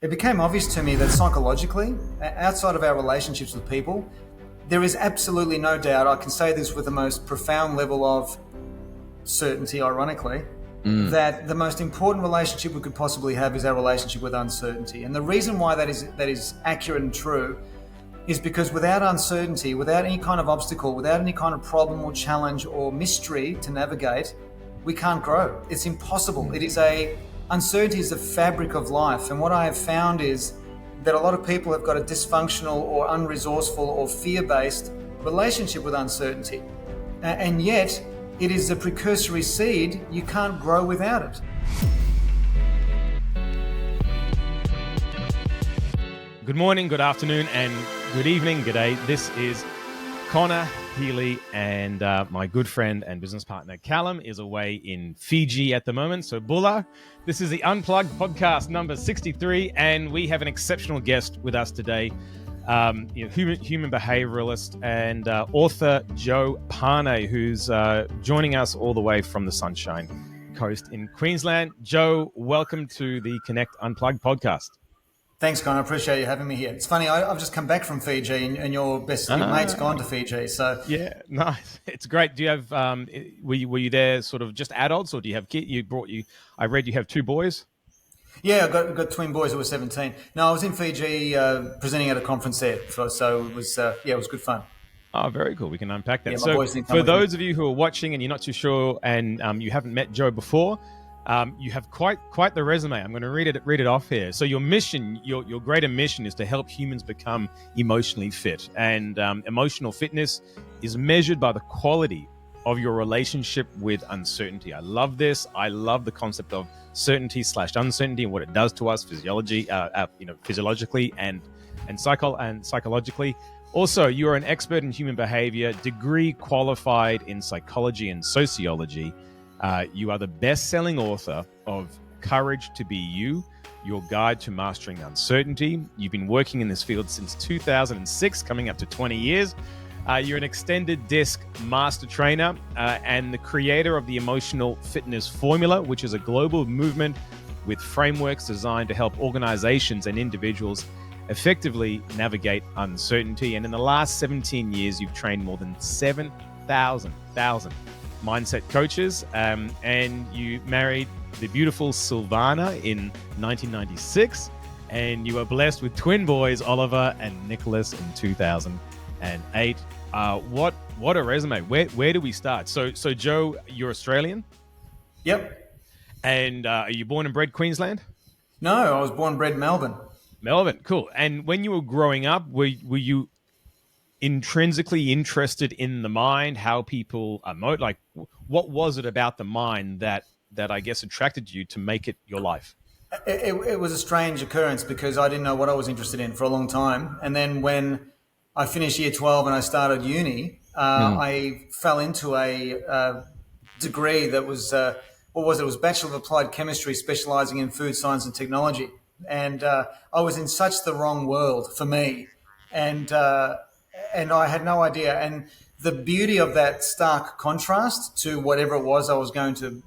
It became obvious to me that psychologically, outside of our relationships with people, there is absolutely no doubt, I can say this with the most profound level of certainty, ironically, that the most important relationship we could possibly have is our relationship with uncertainty. And the reason why that is accurate and true is because without uncertainty, without any kind of obstacle, without any kind of problem or challenge or mystery to navigate, we can't grow. It's impossible. Uncertainty is the fabric of life. And what I have found is that a lot of people have got a dysfunctional or unresourceful or fear-based relationship with uncertainty. And yet, it is a precursory seed. You can't grow without it. Good morning, good afternoon, and good evening, good day. This is Conor, Healy, and my good friend and business partner Kallum is away in Fiji at the moment. So Bula, this is the Unplugged podcast number 63, and we have an exceptional guest with us today, human behavioralist and author Joe Pane, who's joining us all the way from the Sunshine Coast in Queensland. Joe, welcome to the Connekt Unplugged podcast. Thanks, Conor. I appreciate you having me here. It's funny, I've just come back from Fiji, and your mate's gone to Fiji. So yeah, nice. It's great. Do you have? Were you there, sort of just adults, or do you have kids? I read you have two boys. Yeah, I've got twin boys who were 17. No, I was in Fiji presenting at a conference there, so it was it was good fun. Oh, very cool. We can unpack that. Yeah, So for those of you who are watching and you're not too sure, and you haven't met Joe before. You have quite the resume. I'm going to read it off here. So your mission, your greater mission, is to help humans become emotionally fit. And emotional fitness is measured by the quality of your relationship with uncertainty. I love this. I love the concept of certainty/uncertainty and what it does to us physiologically and psychologically. Also, you are an expert in human behavior, degree qualified in psychology and sociology. You are the best-selling author of Courage to Be You, Your Guide to Mastering Uncertainty. You've been working in this field since 2006, coming up to 20 years. You're an extended disc master trainer and the creator of the Emotional Fitness Formula, which is a global movement with frameworks designed to help organizations and individuals effectively navigate uncertainty. And in the last 17 years, you've trained more than 7,000 mindset coaches, and you married the beautiful Silvana in 1996, and you were blessed with twin boys, Oliver and Nicholas, in 2008. What a resume. Where do we start? So Joe, you're Australian? Yep. And are you born and bred Queensland? No, I was born and bred in Melbourne. Melbourne, cool. And when you were growing up, were you intrinsically interested in the mind, how people emote? Like, what was it about the mind that I guess attracted you to make it your life? It was a strange occurrence because I didn't know what I was interested in for a long time. And then when I finished year 12 and I started uni, I fell into a degree that was, It was Bachelor of Applied Chemistry, specializing in food science and technology. And I was in such the wrong world for me. And I had no idea. And the beauty of that stark contrast to whatever it was I was going to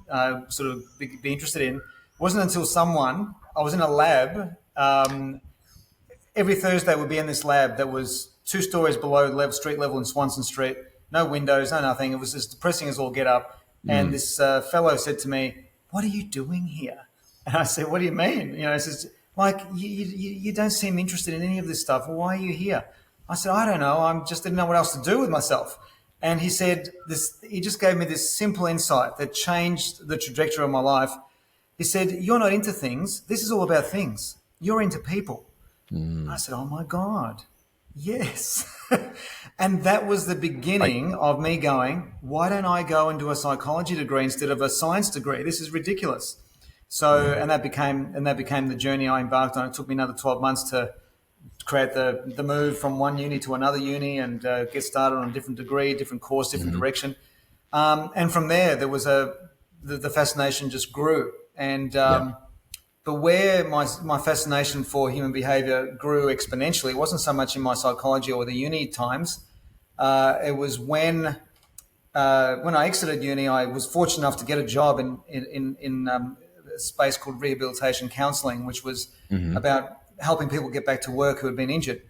sort of be interested in wasn't until I was in a lab. Every Thursday would be in this lab that was 2 stories below street level in Swanston Street, no windows, no nothing. It was as depressing as all get up. And this fellow said to me, "What are you doing here?" And I said, "What do you mean?" He says, "Like, you don't seem interested in any of this stuff. Well, why are you here?" I said, "I don't know. I just didn't know what else to do with myself." And he said this. He just gave me this simple insight that changed the trajectory of my life. He said, "You're not into things. This is all about things. You're into people." I said, "Oh my God, yes." And that was the beginning of me going, "Why don't I go and do a psychology degree instead of a science degree? This is ridiculous." So, and that became the journey I embarked on. It took me another 12 months to create the move from one uni to another uni and get started on a different degree, different course, different direction. And from there was the fascination just grew. And but where my fascination for human behavior grew exponentially wasn't so much in my psychology or the uni times. It was when I exited uni, I was fortunate enough to get a job in a space called rehabilitation counselling, which was about helping people get back to work who had been injured.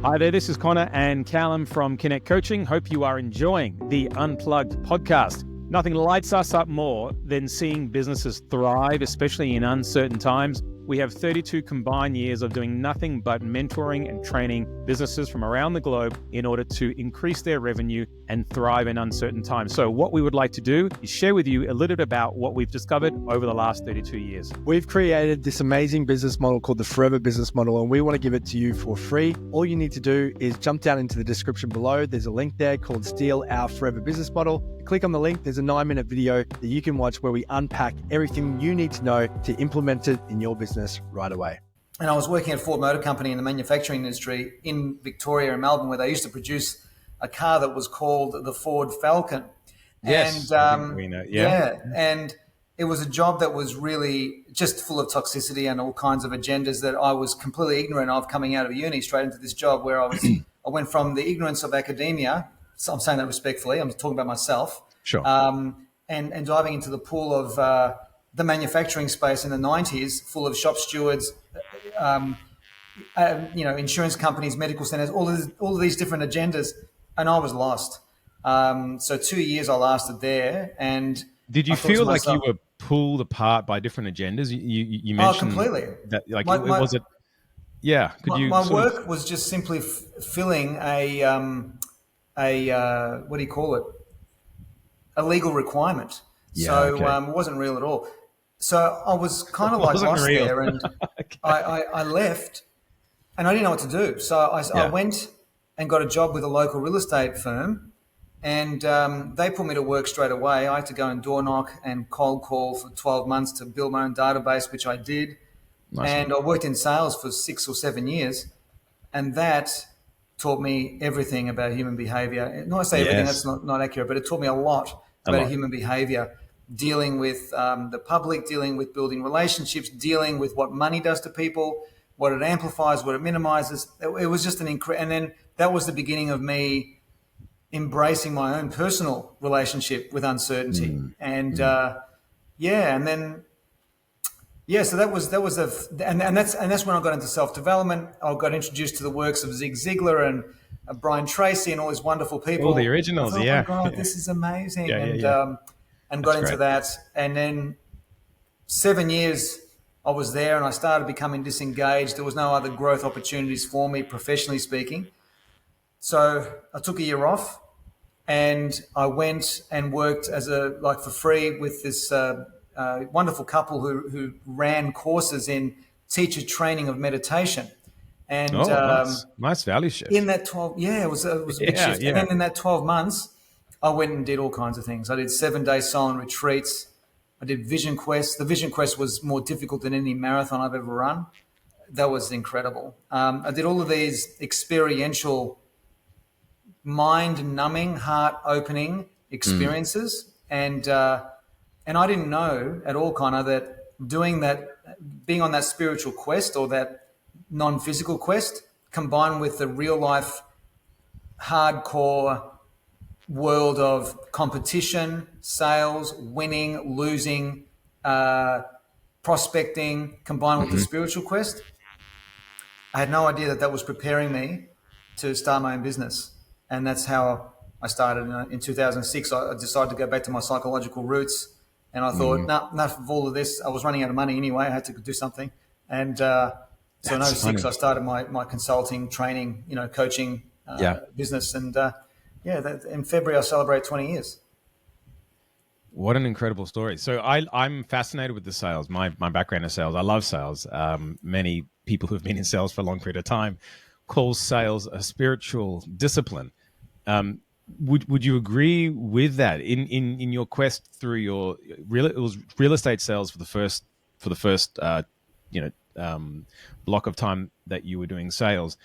Hi there, this is Conor and Kallum from Connekt Coaching. Hope you are enjoying the Unplugged podcast. Nothing lights us up more than seeing businesses thrive, especially in uncertain times. We have 32 combined years of doing nothing but mentoring and training businesses from around the globe in order to increase their revenue and thrive in uncertain times. So what we would like to do is share with you a little bit about what we've discovered over the last 32 years. We've created this amazing business model called the Forever Business Model, and we want to give it to you for free. All you need to do is jump down into the description below. There's a link there called Steal Our Forever Business Model. Click on the link. There's a 9-minute video that you can watch where we unpack everything you need to know to implement it in your business right away. And I was working at Ford Motor Company in the manufacturing industry in Victoria and Melbourne, where they used to produce a car that was called the Ford Falcon. Yes, and we know. Yeah. and it was a job that was really just full of toxicity and all kinds of agendas that I was completely ignorant of coming out of uni straight into this job where I went from the ignorance of academia. So I'm saying that respectfully. I'm talking about myself. Sure. And diving into the pool of the manufacturing space in the 90s, full of shop stewards, insurance companies, medical centers, all of these different agendas, and I was lost. So 2 years I lasted there, and did you feel like you were pulled apart by different agendas? You mentioned completely. That, like, was it? Yeah. Could you? My work was just simply filling a what do you call it? A legal requirement. Yeah, so okay. it wasn't real at all. So I was kind of like lost real. there, and Okay. I left, and I didn't know what to do. So I went and got a job with a local real estate firm, and they put me to work straight away. I had to go and door knock and cold call for 12 months to build my own database, which I did. Nice. And I worked in sales for 6 or 7 years, and that taught me everything about human behavior. Not to say everything, that's not accurate, but it taught me a lot about human behavior, dealing with the public, dealing with building relationships, dealing with what money does to people, what it amplifies, what it minimizes. It was just and then that was the beginning of me embracing my own personal relationship with uncertainty. And so that was that's when I got into self-development. I got introduced to the works of Zig Ziglar and Brian Tracy and all these wonderful people. All the originals, Oh my God, this is amazing. And got into that. And then 7 years I was there, and I started becoming disengaged. There was no other growth opportunities for me, professionally speaking. So I took a year off, and I went and worked for free with this wonderful couple who ran courses in teacher training of meditation. And nice value shift. In that 12, it was a big shift. And then in that 12 months, I went and did all kinds of things. I did 7-day silent retreats. I did Vision Quest. The Vision Quest was more difficult than any marathon I've ever run. That was incredible. I did all of these experiential, mind-numbing, heart-opening experiences, and I didn't know at all, Connor, that doing that, being on that spiritual quest or that non-physical quest, combined with the real-life, hardcore world of competition, sales, winning, losing, prospecting, combined with the spiritual quest, I had no idea that was preparing me to start my own business. And that's how I started. In 2006, I decided to go back to my psychological roots. And I thought, enough of all of this. I was running out of money anyway. I had to do something. And so in 2006, I started my consulting, training, coaching business. And in February, I celebrate 20 years. What an incredible story. So I'm fascinated with the sales. My background is sales. I love sales. Many people who've been in sales for a long period of time call sales a spiritual discipline. Would you agree with that in your quest through it was real estate sales for the first block of time that you were doing sales?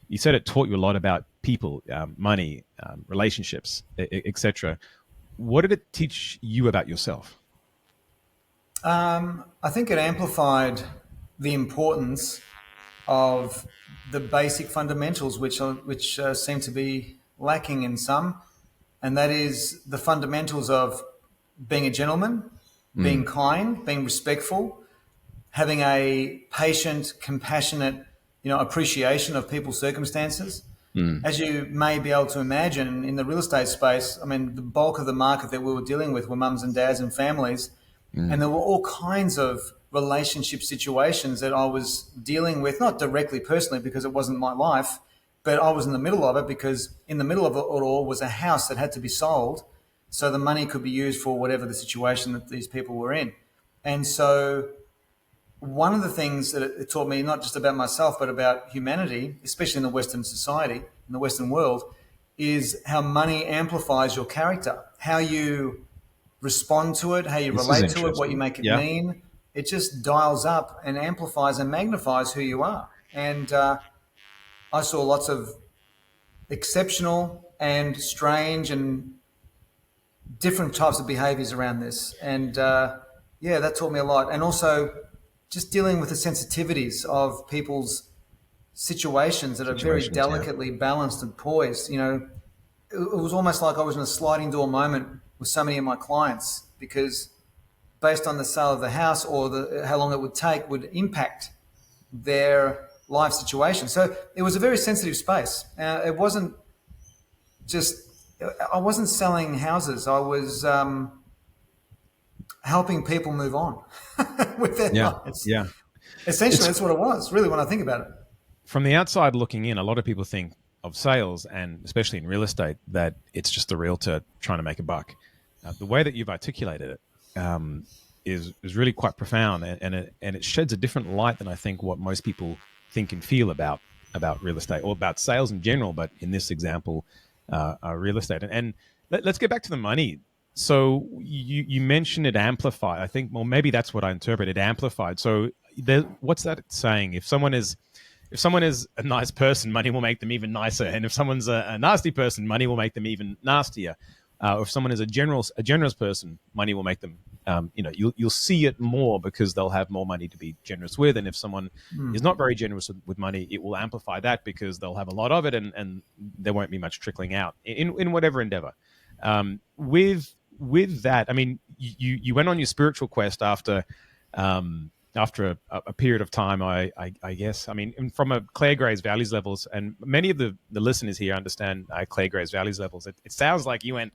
You said it taught you a lot about people, money, relationships, etc. What did it teach you about yourself? I think it amplified the importance of the basic fundamentals, which seem to be lacking in some, and that is the fundamentals of being a gentleman, being kind, being respectful, having a patient, compassionate appreciation of people's circumstances. As you may be able to imagine, in the real estate space, I mean, the bulk of the market that we were dealing with were mums and dads and families, and there were all kinds of relationship situations that I was dealing with, not directly personally because it wasn't my life, but I was in the middle of it because in the middle of it all was a house that had to be sold so the money could be used for whatever the situation that these people were in. And so one of the things that it taught me, not just about myself, but about humanity, especially in the Western society, in the Western world, is how money amplifies your character, how you respond to it, how you relate to it, what you make it mean. It just dials up and amplifies and magnifies who you are. And I saw lots of exceptional and strange and different types of behaviors around this. And that taught me a lot. And also just dealing with the sensitivities of people's situations that are very delicately balanced and poised. It was almost like I was in a sliding door moment with so many of my clients because based on the sale of the house or how long it would take would impact their life situation. So it was a very sensitive space. It wasn't just, I wasn't selling houses. I was helping people move on with their lives. Yeah. Essentially, that's what it was, really, when I think about it. From the outside looking in, a lot of people think of sales, and especially in real estate, that it's just a realtor trying to make a buck. The way that you've articulated it is really quite profound, and it sheds a different light than I think what most people think and feel about real estate or about sales in general, but in this example, real estate. And let's get back to the money. So you mentioned it amplified. I think, well, maybe that's what I interpreted, amplified. So what's that saying? If someone is a nice person, money will make them even nicer. And if someone's a nasty person, money will make them even nastier. Or if someone is a generous person, money will make them, you'll see it more because they'll have more money to be generous with. And if someone is not very generous with money, it will amplify that because they'll have a lot of it and there won't be much trickling out in whatever endeavor. With that, I mean, you went on your spiritual quest after a period of time, I guess. I mean, from a Claire Gray's values levels, and many of the listeners here understand Claire Gray's values levels. It sounds like you went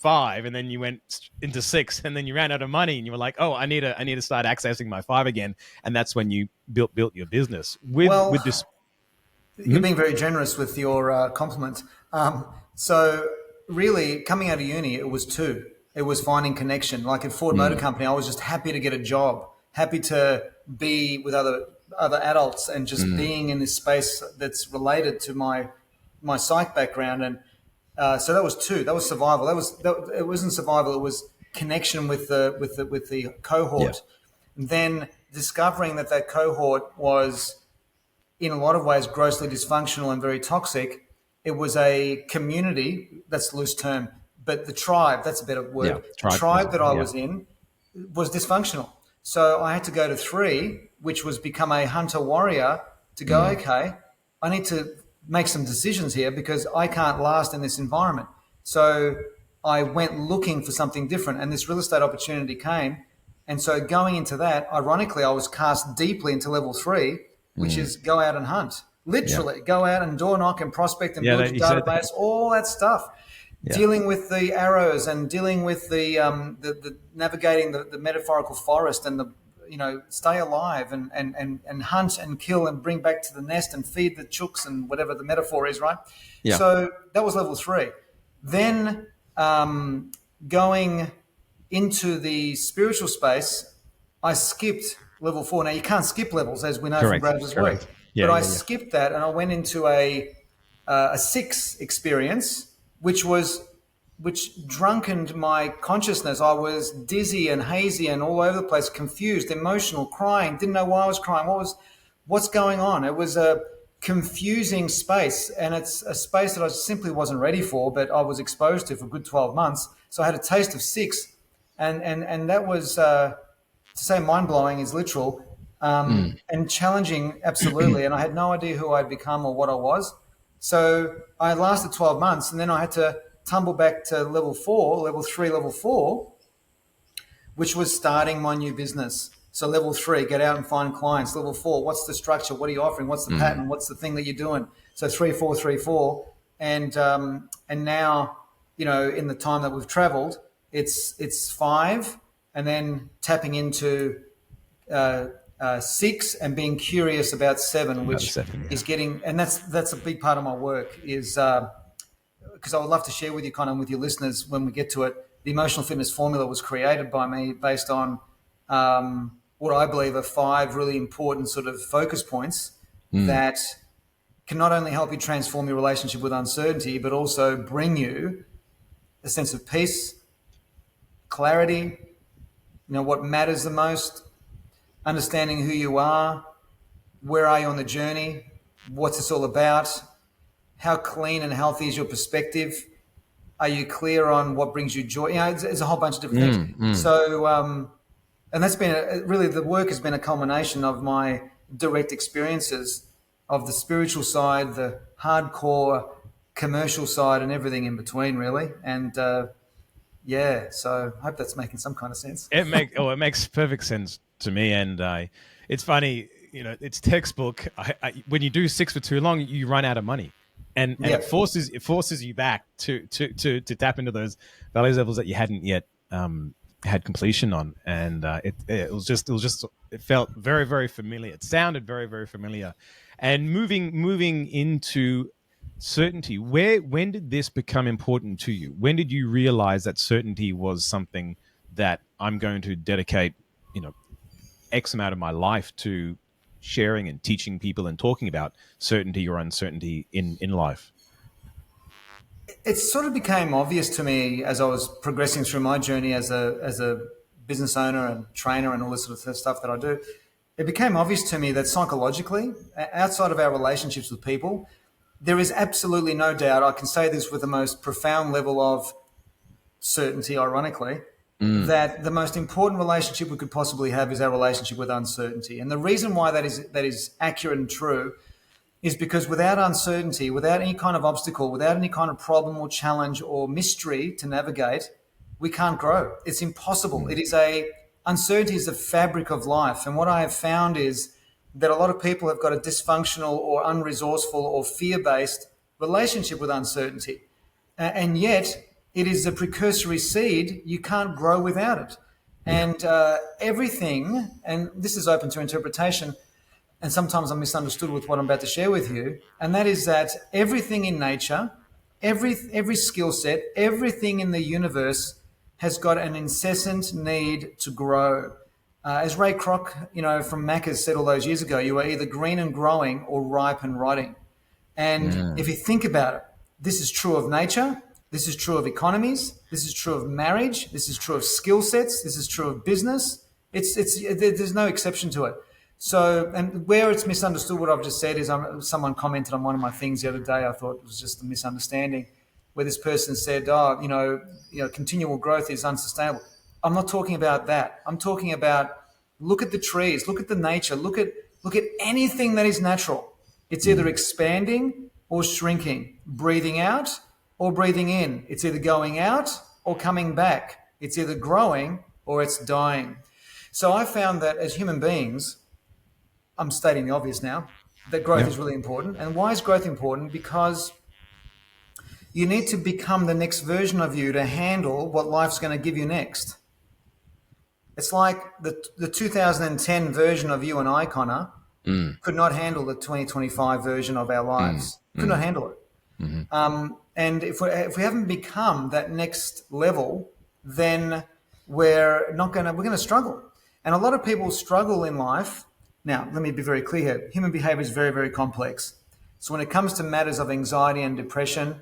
5 and then you went into 6 and then you ran out of money and you were like, oh, I need to start accessing my 5 again. And that's when you built your business with this. You're being very generous with your compliment. So really coming out of uni, it was 2. It was finding connection. Like at Ford Motor Company, I was just happy to get a job, happy to be with other adults and just being in this space that's related to my psych background. And so that was 2. That was survival. It wasn't survival. It was connection with the cohort. Yeah. Then discovering that cohort was in a lot of ways grossly dysfunctional and very toxic. It was a community, that's a loose term, but the tribe, that's a better word. Yeah, the tribe that I was in was dysfunctional. So I had to go to 3, which was become a hunter warrior to go, okay, I need to make some decisions here because I can't last in this environment. So I went looking for something different and this real estate opportunity came. And so going into that, ironically, I was cast deeply into level 3, which is go out and hunt. Literally go out and door knock and prospect and build your database, all that stuff. Yeah. Dealing with the arrows and dealing with the navigating the metaphorical forest and stay alive and hunt and kill and bring back to the nest and feed the chooks and whatever the metaphor is, right? Yeah. So that was level 3. Then going into the spiritual space, I skipped level 4. Now you can't skip levels, as we know from Brad's work. Yeah, but I skipped that and I went into a 6 experience, which drunkened my consciousness. I was dizzy and hazy and all over the place, confused, emotional, crying, didn't know why I was crying. What's going on? It was a confusing space, and it's a space that I simply wasn't ready for, but I was exposed to for a good 12 months. So I had a taste of 6, and that was, to say mind-blowing is literal, and challenging, absolutely. And I had no idea who I'd become or what I was. So I lasted 12 months, and then I had to tumble back to level 4, level 3, level 4, which was starting my new business. So level 3, get out and find clients. Level 4, what's the structure? What are you offering? What's the pattern? What's the thing that you're doing? So 3, 4, 3, 4. And now, in the time that we've traveled, it's 5, and then tapping into 6 and being curious about 7, which is getting, and that's a big part of my work is, because I would love to share with you, Conor, and with your listeners when we get to it. The emotional fitness formula was created by me based on what I believe are 5 really important sort of focus points that can not only help you transform your relationship with uncertainty, but also bring you a sense of peace, clarity, what matters the most, understanding who you are, where are you on the journey, what's this all about, how clean and healthy is your perspective, are you clear on what brings you joy? It's a whole bunch of different things. So, and that's been really, the work has been a culmination of my direct experiences of the spiritual side, the hardcore commercial side, and everything in between, really. And so I hope that's making some kind of sense. It makes perfect sense to me. And it's funny, it's textbook. When you do 6 for too long, you run out of money. And it forces you back to tap into those value levels that you hadn't yet had completion on, and it felt very, very familiar. It sounded very, very familiar. And moving into certainty, when did this become important to you? When did you realize that certainty was something that I'm going to dedicate, X amount of my life to sharing and teaching people and talking about certainty or uncertainty in life? It sort of became obvious to me as I was progressing through my journey as a business owner and trainer and all this sort of stuff that I do. It became obvious to me that psychologically, outside of our relationships with people, there is absolutely no doubt, I can say this with the most profound level of certainty, ironically, that the most important relationship we could possibly have is our relationship with uncertainty. And the reason why that is accurate and true is because without uncertainty, without any kind of obstacle, without any kind of problem or challenge or mystery to navigate, we can't grow. It's impossible. Uncertainty is the fabric of life. And what I have found is that a lot of people have got a dysfunctional or unresourceful or fear-based relationship with uncertainty. And yet it is a precursory seed. You can't grow without it. And everything, and this is open to interpretation, and sometimes I'm misunderstood with what I'm about to share with you, and that is that everything in nature, every skill set, everything in the universe has got an incessant need to grow. As Ray Kroc, from Macca's said all those years ago, you are either green and growing or ripe and rotting. And if you think about it, this is true of nature, this is true of economies, this is true of marriage, this is true of skill sets, this is true of business. There's no exception to it. So, and where it's misunderstood, what I've just said is someone commented on one of my things the other day. I thought it was just a misunderstanding, where this person said, continual growth is unsustainable. I'm not talking about that. I'm talking about, look at the trees, look at the nature, look at anything that is natural. It's either expanding or shrinking, breathing out or breathing in. It's either going out or coming back. It's either growing or it's dying. So I found that as human beings, I'm stating the obvious now, that growth is really important. And why is growth important? Because you need to become the next version of you to handle what life's going to give you next. It's like the 2010 version of you and I, Conor, could not handle the 2025 version of our lives. Could not handle it. And if we haven't become that next level, then we're going to struggle. And a lot of people struggle in life. Now, let me be very clear here. Human behavior is very, very complex. So when it comes to matters of anxiety and depression,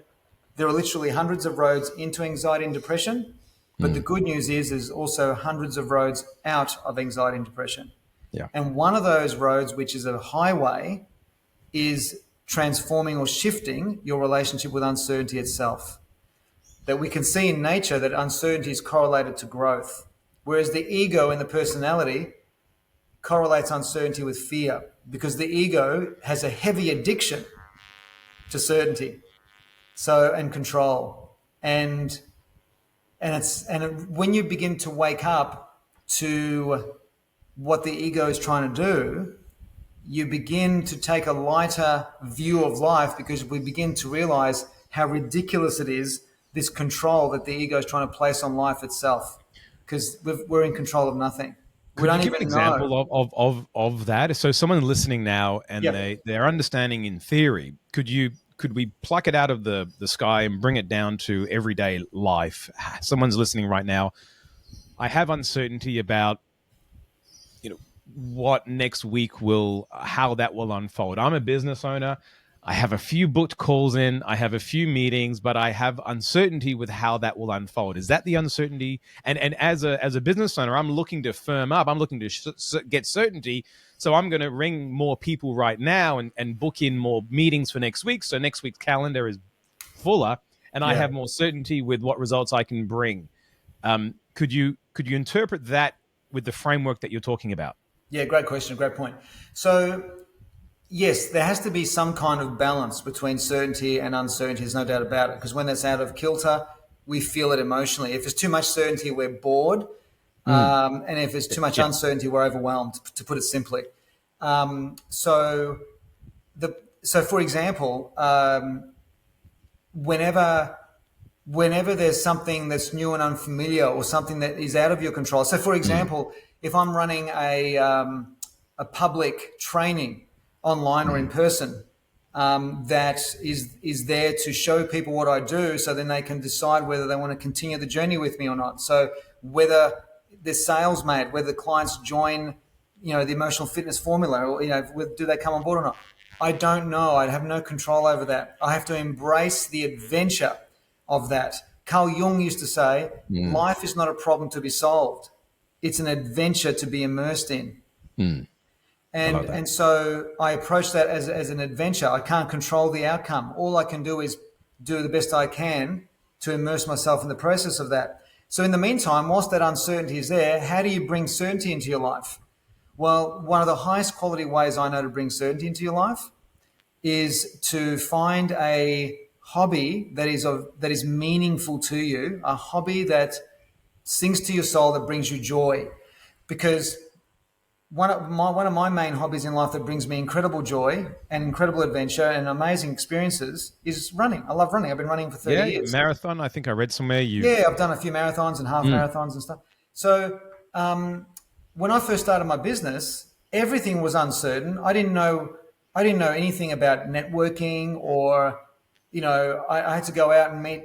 there are literally hundreds of roads into anxiety and depression. But the good news is there's also hundreds of roads out of anxiety and depression. Yeah. And one of those roads, which is a highway, is transforming or shifting your relationship with uncertainty itself. That we can see in nature that uncertainty is correlated to growth, whereas the ego in the personality correlates uncertainty with fear, because the ego has a heavy addiction to certainty, and control. And when you begin to wake up to what the ego is trying to do, you begin to take a lighter view of life, because we begin to realize how ridiculous it is, this control that the ego is trying to place on life itself, because we're in control of nothing. We Could you don't give an even know. example of that? So someone listening now and Yep. they're understanding in theory, could we pluck it out of the sky and bring it down to everyday life? Someone's listening right now. I have uncertainty about, what next week how that will unfold. I'm a business owner. I have a few booked calls in. I have a few meetings, but I have uncertainty with how that will unfold. Is that the uncertainty? And as a business owner, I'm looking to firm up. I'm looking to get certainty. So I'm going to ring more people right now and book in more meetings for next week. So next week's calendar is fuller, and I Yeah. have more certainty with what results I can bring. Could you interpret that with the framework that you're talking about? Yeah, great question, great point. So, yes, there has to be some kind of balance between certainty and uncertainty. There's no doubt about it. Because when that's out of kilter, we feel it emotionally. If there's too much certainty, we're bored. And if there's too much uncertainty, we're overwhelmed, to put it simply. So, for example, whenever there's something that's new and unfamiliar, or something that is out of your control. So, for example, if I'm running a public training online or in person, that is there to show people what I do, so then they can decide whether they want to continue the journey with me or not. So whether there's sales made, whether clients join, the emotional fitness formula, or do they come on board or not? I don't know. I have no control over that. I have to embrace the adventure of that. Carl Jung used to say, life is not a problem to be solved. It's an adventure to be immersed in. And so I approach that as an adventure. I can't control the outcome. All I can do is do the best I can to immerse myself in the process of that. So in the meantime, whilst that uncertainty is there, how do you bring certainty into your life? Well, one of the highest quality ways I know to bring certainty into your life is to find a hobby that is meaningful to you, a hobby that sings to your soul, that brings you joy. Because one of my main hobbies in life that brings me incredible joy and incredible adventure and amazing experiences is running. I love running. I've been running for 30 years. Marathon. I think I read somewhere Yeah, I've done a few marathons and half marathons and stuff. So when I first started my business, everything was uncertain. I didn't know anything about networking, or I had to go out and meet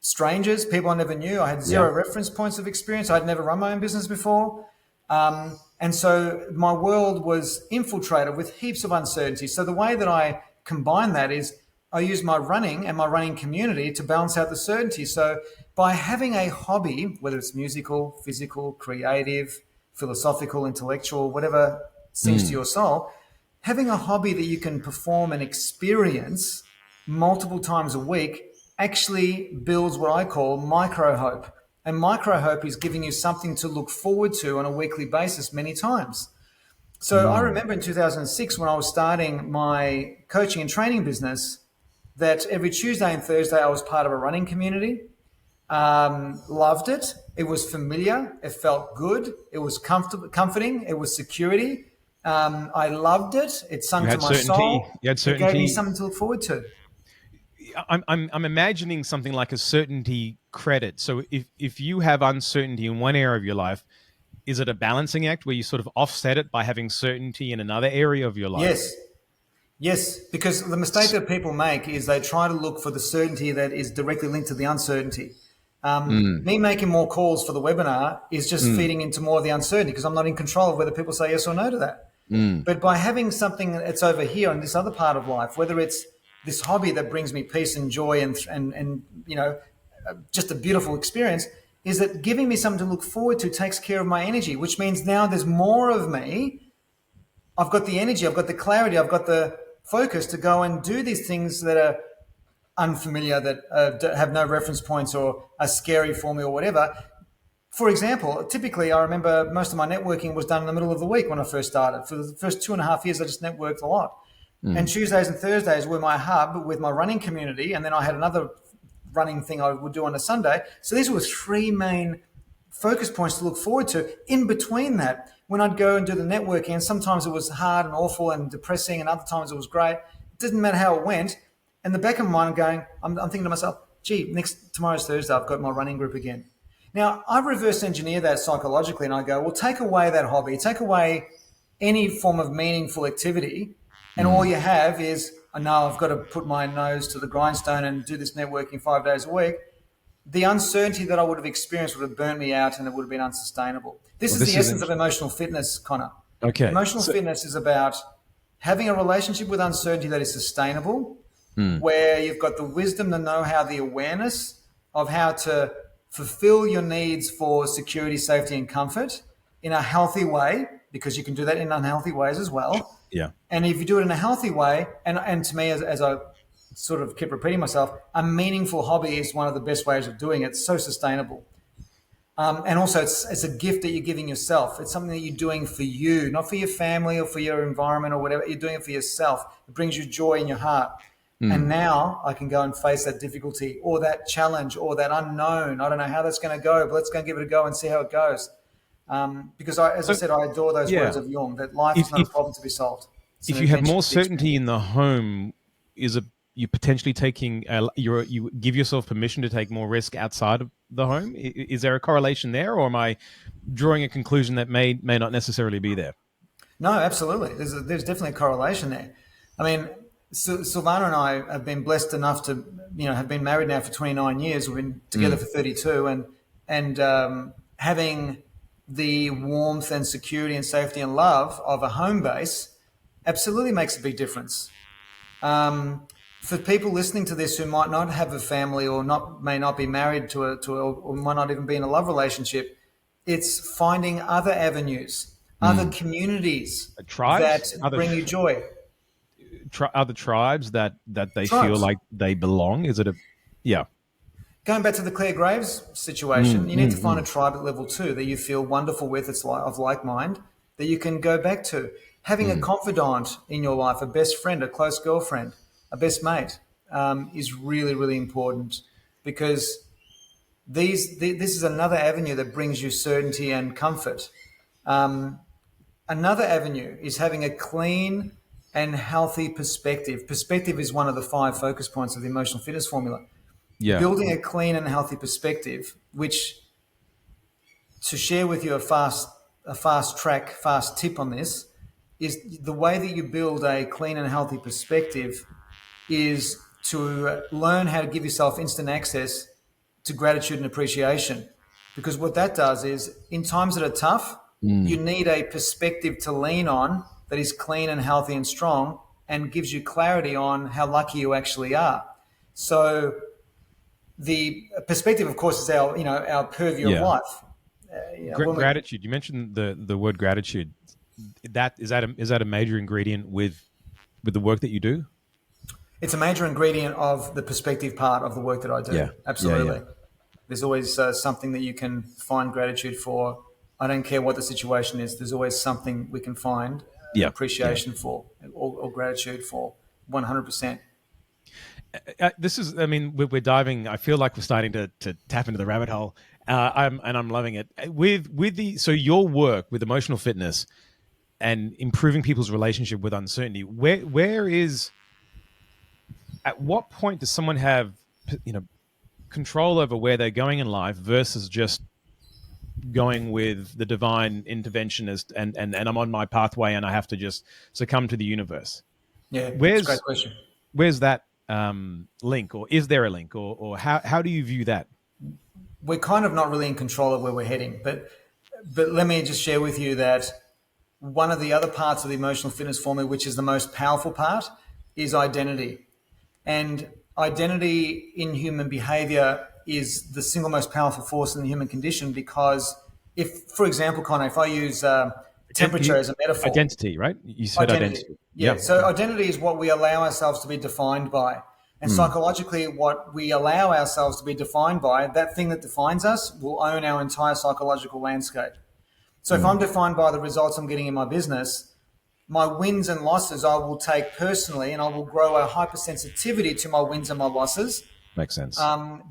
strangers, people I never knew. I had zero reference points of experience. I'd never run my own business before. And so my world was infiltrated with heaps of uncertainty. So the way that I combine that is I use my running and my running community to balance out the certainty. So by having a hobby, whether it's musical, physical, creative, philosophical, intellectual, whatever sings to your soul, having a hobby that you can perform and experience multiple times a week actually builds what I call micro hope. And micro hope is giving you something to look forward to on a weekly basis many times. So I remember in 2006, when I was starting my coaching and training business, that every Tuesday and Thursday I was part of a running community. Loved it. It was familiar. It felt good. It was comforting. It was security. I loved it. It sung to my soul. You had certainty. It gave me something to look forward to. I'm imagining something like a certainty credit. So if you have uncertainty in one area of your life, is it a balancing act where you sort of offset it by having certainty in another area of your life? Yes, because the mistake that people make is they try to look for the certainty that is directly linked to the uncertainty. Me making more calls for the webinar is just feeding into more of the uncertainty, because I'm not in control of whether people say yes or no to that. But by having something that's over here in this other part of life, whether it's this hobby that brings me peace and joy and just a beautiful experience, is that giving me something to look forward to takes care of my energy, which means now there's more of me. I've got the energy, I've got the clarity, I've got the focus to go and do these things that are unfamiliar, that have no reference points or are scary for me or whatever. For example, typically I remember most of my networking was done in the middle of the week when I first started. For the first 2.5 years, I just networked a lot. And Tuesdays and Thursdays were my hub with my running community. And then I had another running thing I would do on a Sunday. So these were three main focus points to look forward to in between that. When I'd go and do the networking, and sometimes it was hard and awful and depressing, and other times it was great. It didn't matter how it went. And the back of my mind I'm thinking to myself, gee, tomorrow's Thursday, I've got my running group again. Now, I reverse engineer that psychologically, and I go, well, take away that hobby, take away any form of meaningful activity, and all you have is, I know I've got to put my nose to the grindstone and do this networking 5 days a week. The uncertainty that I would have experienced would have burnt me out, and it would have been unsustainable. This is the essence of emotional fitness, Connor. Okay. Emotional fitness is about having a relationship with uncertainty that is sustainable, where you've got the wisdom, the know-how, the awareness of how to fulfill your needs for security, safety, and comfort in a healthy way, because you can do that in unhealthy ways as well. Yeah. And if you do it in a healthy way, and to me, as I sort of keep repeating myself, a meaningful hobby is one of the best ways of doing it. It's so sustainable. And also it's a gift that you're giving yourself. It's something that you're doing for you, not for your family or for your environment or whatever. You're doing it for yourself. It brings you joy in your heart. And now I can go and face that difficulty or that challenge or that unknown. I don't know how that's going to go, but let's go and give it a go and see how it goes. Because I said, I adore those words of Jung, that life is not a problem to be solved. If you have more certainty in the home, you potentially taking you give yourself permission to take more risk outside of the home? Is there a correlation there, or am I drawing a conclusion that may not necessarily be there? No, absolutely. There's definitely a correlation there. I mean, Silvana and I have been blessed enough to, have been married now for 29 years. We've been together for 32, and having the warmth and security and safety and love of a home base absolutely makes a big difference. For people listening to this who might not have a family or may not be married to or might not even be in a love relationship, it's finding other avenues, other communities tribes that bring you joy. Other tribes that they feel like they belong? Is it going back to the Claire Graves situation, you need to find a tribe at level 2 that you feel wonderful with, it's of like mind, that you can go back to. Having a confidant in your life, a best friend, a close girlfriend, a best mate, is really, really important, because this is another avenue that brings you certainty and comfort. Another avenue is having a clean and healthy perspective. Perspective is one of the 5 focus points of the emotional fitness formula. Yeah. Building a clean and healthy perspective, which, to share with you a fast tip on this, is the way that you build a clean and healthy perspective is to learn how to give yourself instant access to gratitude and appreciation. Because what that does is, in times that are tough, you need a perspective to lean on that is clean and healthy and strong, and gives you clarity on how lucky you actually are. So the perspective, of course, is our purview of life. Gratitude. You mentioned the word gratitude. Is that a major ingredient with the work that you do? It's a major ingredient of the perspective part of the work that I do. Yeah. Absolutely. Yeah. There's always something that you can find gratitude for. I don't care what the situation is. There's always something we can find appreciation for or gratitude for. 100%. We're diving. I feel like we're starting to tap into the rabbit hole. I'm loving it. So your work with emotional fitness and improving people's relationship with uncertainty, at what point does someone have, control over where they're going in life versus just going with the divine interventionist and I'm on my pathway and I have to just succumb to the universe? Yeah, that's a great question. Where's that link, or is there a link, or how do you view that? We're kind of not really in control of where we're heading, but let me just share with you that one of the other parts of the emotional fitness formula, which is the most powerful part, is identity. And identity in human behavior is the single most powerful force in the human condition, because if, for example, Conor, if I use temperature as a metaphor. Identity, right? You said identity. Yeah. So identity is what we allow ourselves to be defined by. And psychologically, what we allow ourselves to be defined by, that thing that defines us, will own our entire psychological landscape. So if I'm defined by the results I'm getting in my business, my wins and losses I will take personally, and I will grow a hypersensitivity to my wins and my losses. Makes sense.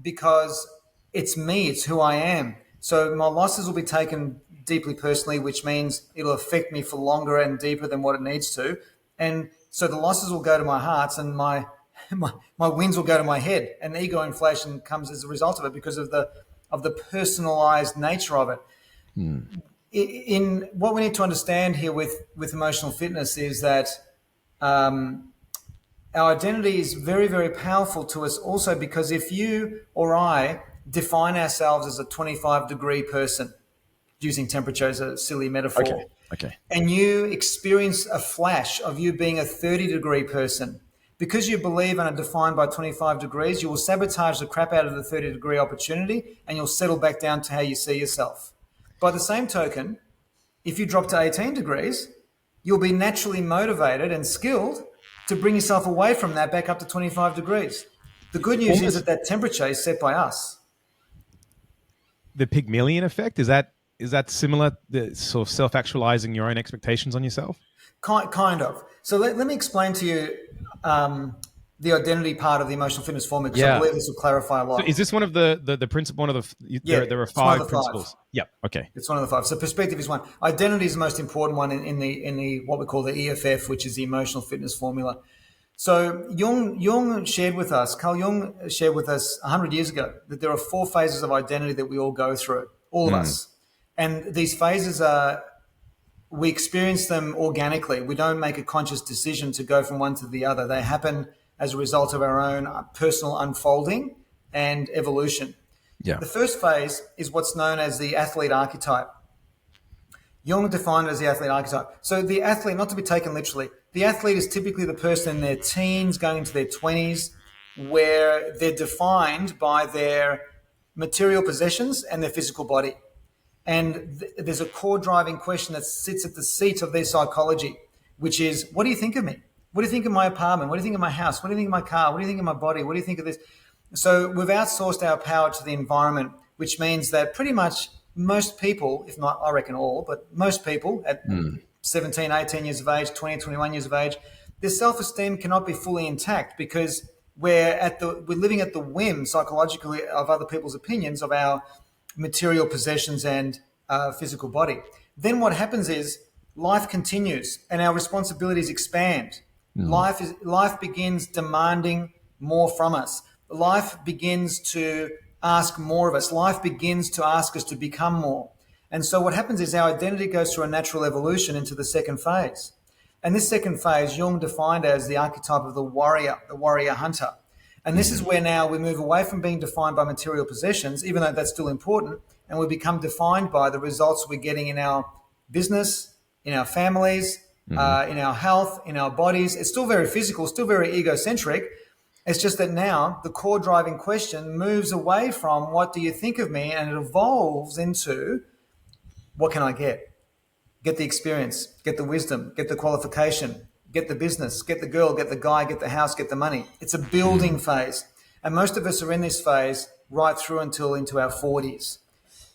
Because it's me, it's who I am. So my losses will be taken deeply personally, which means it'll affect me for longer and deeper than what it needs to. And so the losses will go to my hearts, and my wins will go to my head. And ego inflation comes as a result of it because of the personalized nature of it. In what we need to understand here with emotional fitness is that our identity is very, very powerful to us also, because if you or I define ourselves as a 25-degree person, using temperature as a silly metaphor, Okay. and you experience a flash of you being a 30-degree person, because you believe and are defined by 25 degrees, you will sabotage the crap out of the 30-degree opportunity, and you'll settle back down to how you see yourself. By the same token, if you drop to 18 degrees, you'll be naturally motivated and skilled to bring yourself away from that back up to 25 degrees. The good news is that temperature is set by us. The Pygmalion effect, is that similar, the sort of self-actualizing your own expectations on yourself? Kind of. So let me explain to you the identity part of the emotional fitness formula, because I believe this will clarify a lot. So is this one of the principle? One of the there are five principles. Yeah. Okay. It's one of the five. So perspective is one. Identity is the most important one in the what we call the EFF, which is the emotional fitness formula. So Jung shared with us, Carl Jung shared with us 100 years ago, that there are 4 phases of identity that we all go through, all of us. And these phases we experience them organically. We don't make a conscious decision to go from one to the other. They happen as a result of our own personal unfolding and evolution. Yeah. The first phase is what's known as the athlete archetype. Jung defined it as the athlete archetype. So the athlete, not to be taken literally, the athlete is typically the person in their teens going into their 20s, where they're defined by their material possessions and their physical body. And there's a core driving question that sits at the seat of their psychology, which is, what do you think of me? What do you think of my apartment? What do you think of my house? What do you think of my car? What do you think of my body? What do you think of this? So we've outsourced our power to the environment, which means that pretty much most people, if not, I reckon all, but most people at 17, 18 years of age, 20, 21 years of age, their self-esteem cannot be fully intact, because we're living at the whim psychologically of other people's opinions of our material possessions and physical body. Then what happens is life continues and our responsibilities expand. Life begins demanding more from us. Life begins to ask more of us. Life begins to ask us to become more. And so what happens is our identity goes through a natural evolution into the second phase. And this second phase, Jung defined as the archetype of the warrior hunter. And this is where now we move away from being defined by material possessions, even though that's still important, and we become defined by the results we're getting in our business, in our families, in our health, in our bodies. It's still very physical, still very egocentric. It's just that now the core driving question moves away from what do you think of me, and it evolves into what can I get? Get the experience, get the wisdom, get the qualification, get the business, get the girl, get the guy, get the house, get the money. It's a building phase. And most of us are in this phase right through until into our 40s.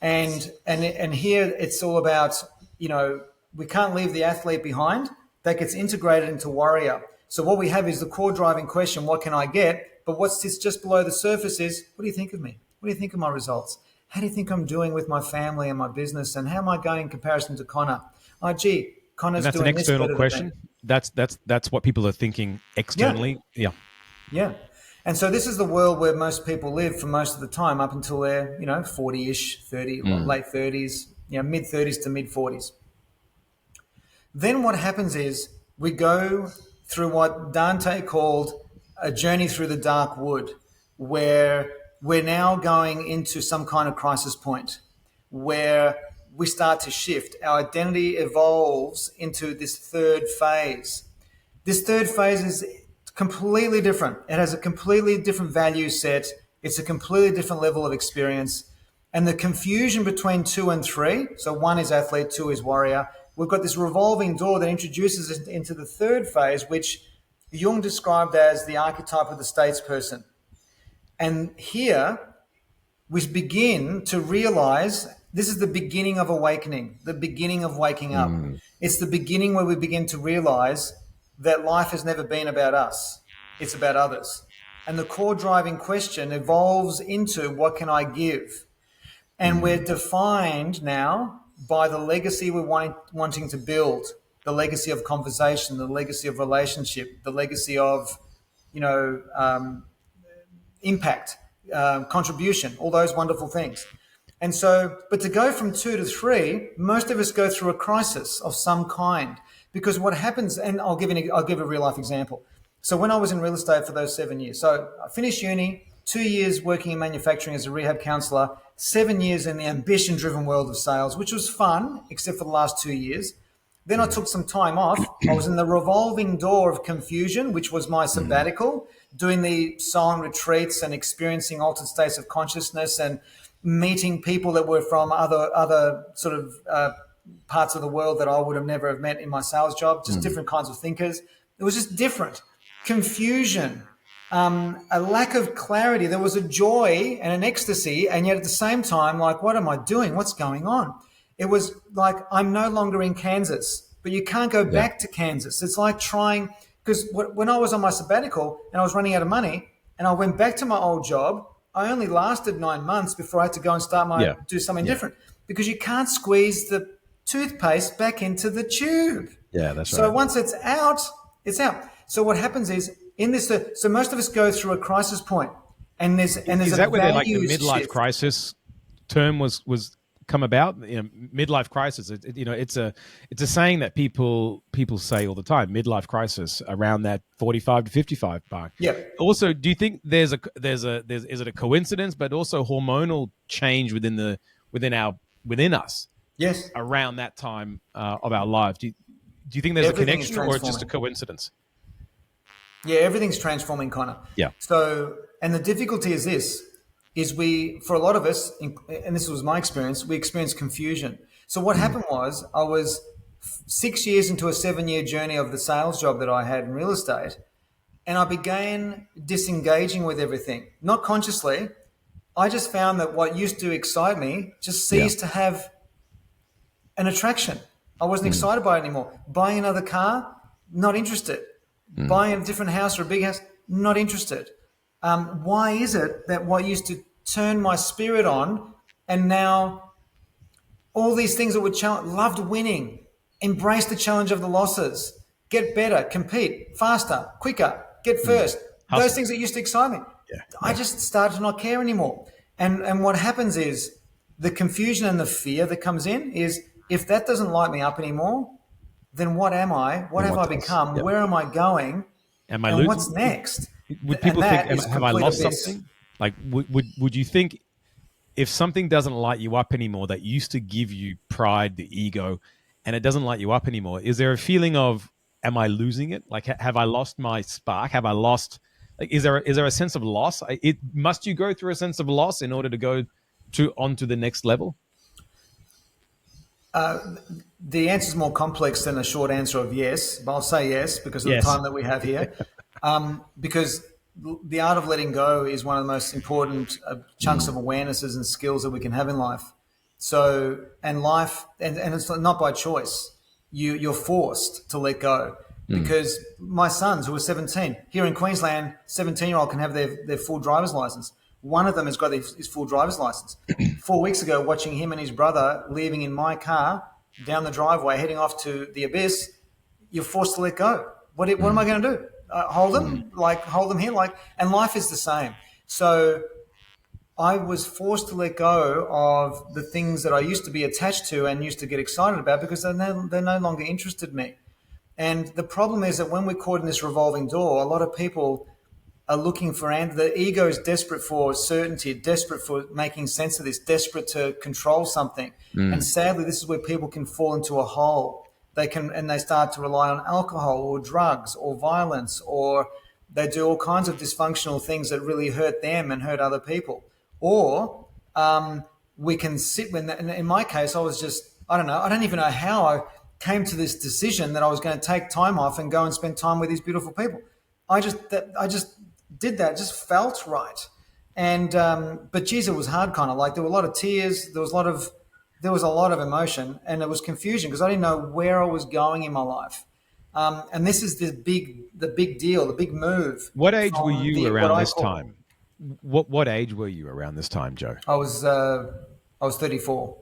And here it's all about, we can't leave the athlete behind. That gets integrated into warrior. So what we have is the core driving question, what can I get? But what sits just below the surface is, what do you think of me? What do you think of my results? How do you think I'm doing with my family and my business? And how am I going in comparison to Conor? Oh, gee, Conor's doing this better than me. That's an external question. That's what people are thinking externally. Yeah. And so this is the world where most people live for most of the time up until they're, 40-ish, 30, late 30s, mid-30s to mid-40s. Then what happens is we go through what Dante called a journey through the dark wood, where we're now going into some kind of crisis point, where we start to shift. Our identity evolves into this third phase. This third phase is completely different. It has a completely different value set. It's a completely different level of experience. And the confusion between 2 and 3, so 1 is athlete, 2 is warrior, we've got this revolving door that introduces us into the third phase, which Jung described as the archetype of the statesperson. And here we begin to realize this is the beginning of awakening, the beginning of waking up. It's the beginning where we begin to realize that life has never been about us. It's about others. And the core driving question evolves into, what can I give? And we're defined now by the legacy we're wanting to build, the legacy of conversation, the legacy of relationship, the legacy of, impact, contribution, all those wonderful things. And so, but to go from 2 to 3, most of us go through a crisis of some kind, because what happens, and I'll give a real life example. So when I was in real estate for those 7 years, so I finished uni, 2 years working in manufacturing as a rehab counselor, 7 years in the ambition driven world of sales, which was fun, except for the last 2 years. Then I took some time off. I was in the revolving door of confusion, which was my sabbatical, doing the silent retreats and experiencing altered states of consciousness and meeting people that were from other sort of parts of the world that I would have never have met in my sales job, just different kinds of thinkers. It was just different. Confusion, a lack of clarity. There was a joy and an ecstasy, and yet at the same time, like, what am I doing? What's going on? It was like, I'm no longer in Kansas, but you can't go back to Kansas. It's like trying, because when I was on my sabbatical and I was running out of money and I went back to my old job, I only lasted 9 months before I had to go and start do something different, because you can't squeeze the toothpaste back into the tube. Yeah, that's right. So once it's out, it's out. So what happens is in this, so most of us go through a crisis point, and there's is that where like the midlife crisis term was come about? Midlife crisis. It's a saying that people say all the time. Midlife crisis around that 45 to 55 mark. Yeah. Also, do you think is it a coincidence, but also hormonal change within us? Yes. Around that time of our lives, do you think there's a connection, or it's just a coincidence? Yeah, everything's transforming, Connor. Yeah. So, and the difficulty is this, for a lot of us, and this was my experience, we experienced confusion. So what happened was, I was 6 years into a 7-year journey of the sales job that I had in real estate, and I began disengaging with everything. Not consciously. I just found that what used to excite me just ceased to have an attraction. I wasn't excited by it anymore. Buying another car, not interested. Buying a different house or a big house, not interested. Why is it that what used to turn my spirit on, and now all these things that would loved winning, embrace the challenge of the losses, get better, compete faster, quicker, get first, those things that used to excite me, I just started to not care anymore. And what happens is the confusion and the fear that comes in is, if that doesn't light me up anymore, then what am I? What have I become? Where am I going? Am I losing? What's next? Would people think, have I lost something? Like, would you think, if something doesn't light you up anymore, that used to give you pride, the ego, and it doesn't light you up anymore, is there a feeling of, am I losing it? Like, have I lost my spark? Have I lost, like, is there a sense of loss? Must you go through a sense of loss in order to go onto the next level? The answer is more complex than a short answer of yes, but I'll say yes because of the time that we have here. Because the art of letting go is one of the most important chunks of awarenesses and skills that we can have in life. So, and it's not by choice. You're forced to let go, because my sons, who are 17, here in Queensland, 17-year-old can have their full driver's license. One of them has got his full driver's license. 4 weeks ago, watching him and his brother leaving in my car down the driveway, heading off to the abyss, you're forced to let go. What am I going to do? Hold them here? And life is the same. So I was forced to let go of the things that I used to be attached to and used to get excited about, because they're no longer interested me. And the problem is that when we're caught in this revolving door, a lot of people are looking for the ego is desperate for certainty, desperate for making sense of this, desperate to control something. And sadly, this is where people can fall into a hole. They start to rely on alcohol or drugs or violence, or they do all kinds of dysfunctional things that really hurt them and hurt other people. Or we can sit in my case, I was just, I don't even know how I came to this decision that I was going to take time off and go and spend time with these beautiful people. I just did that. It just felt right. And but geez, it was hard, Connor. Like, there were a lot of tears. There was a lot of emotion, and it was confusion because I didn't know where I was going in my life. And this is the big deal, the big move. What age were you around this time? What age were you around this time, Joe? I was I was 34.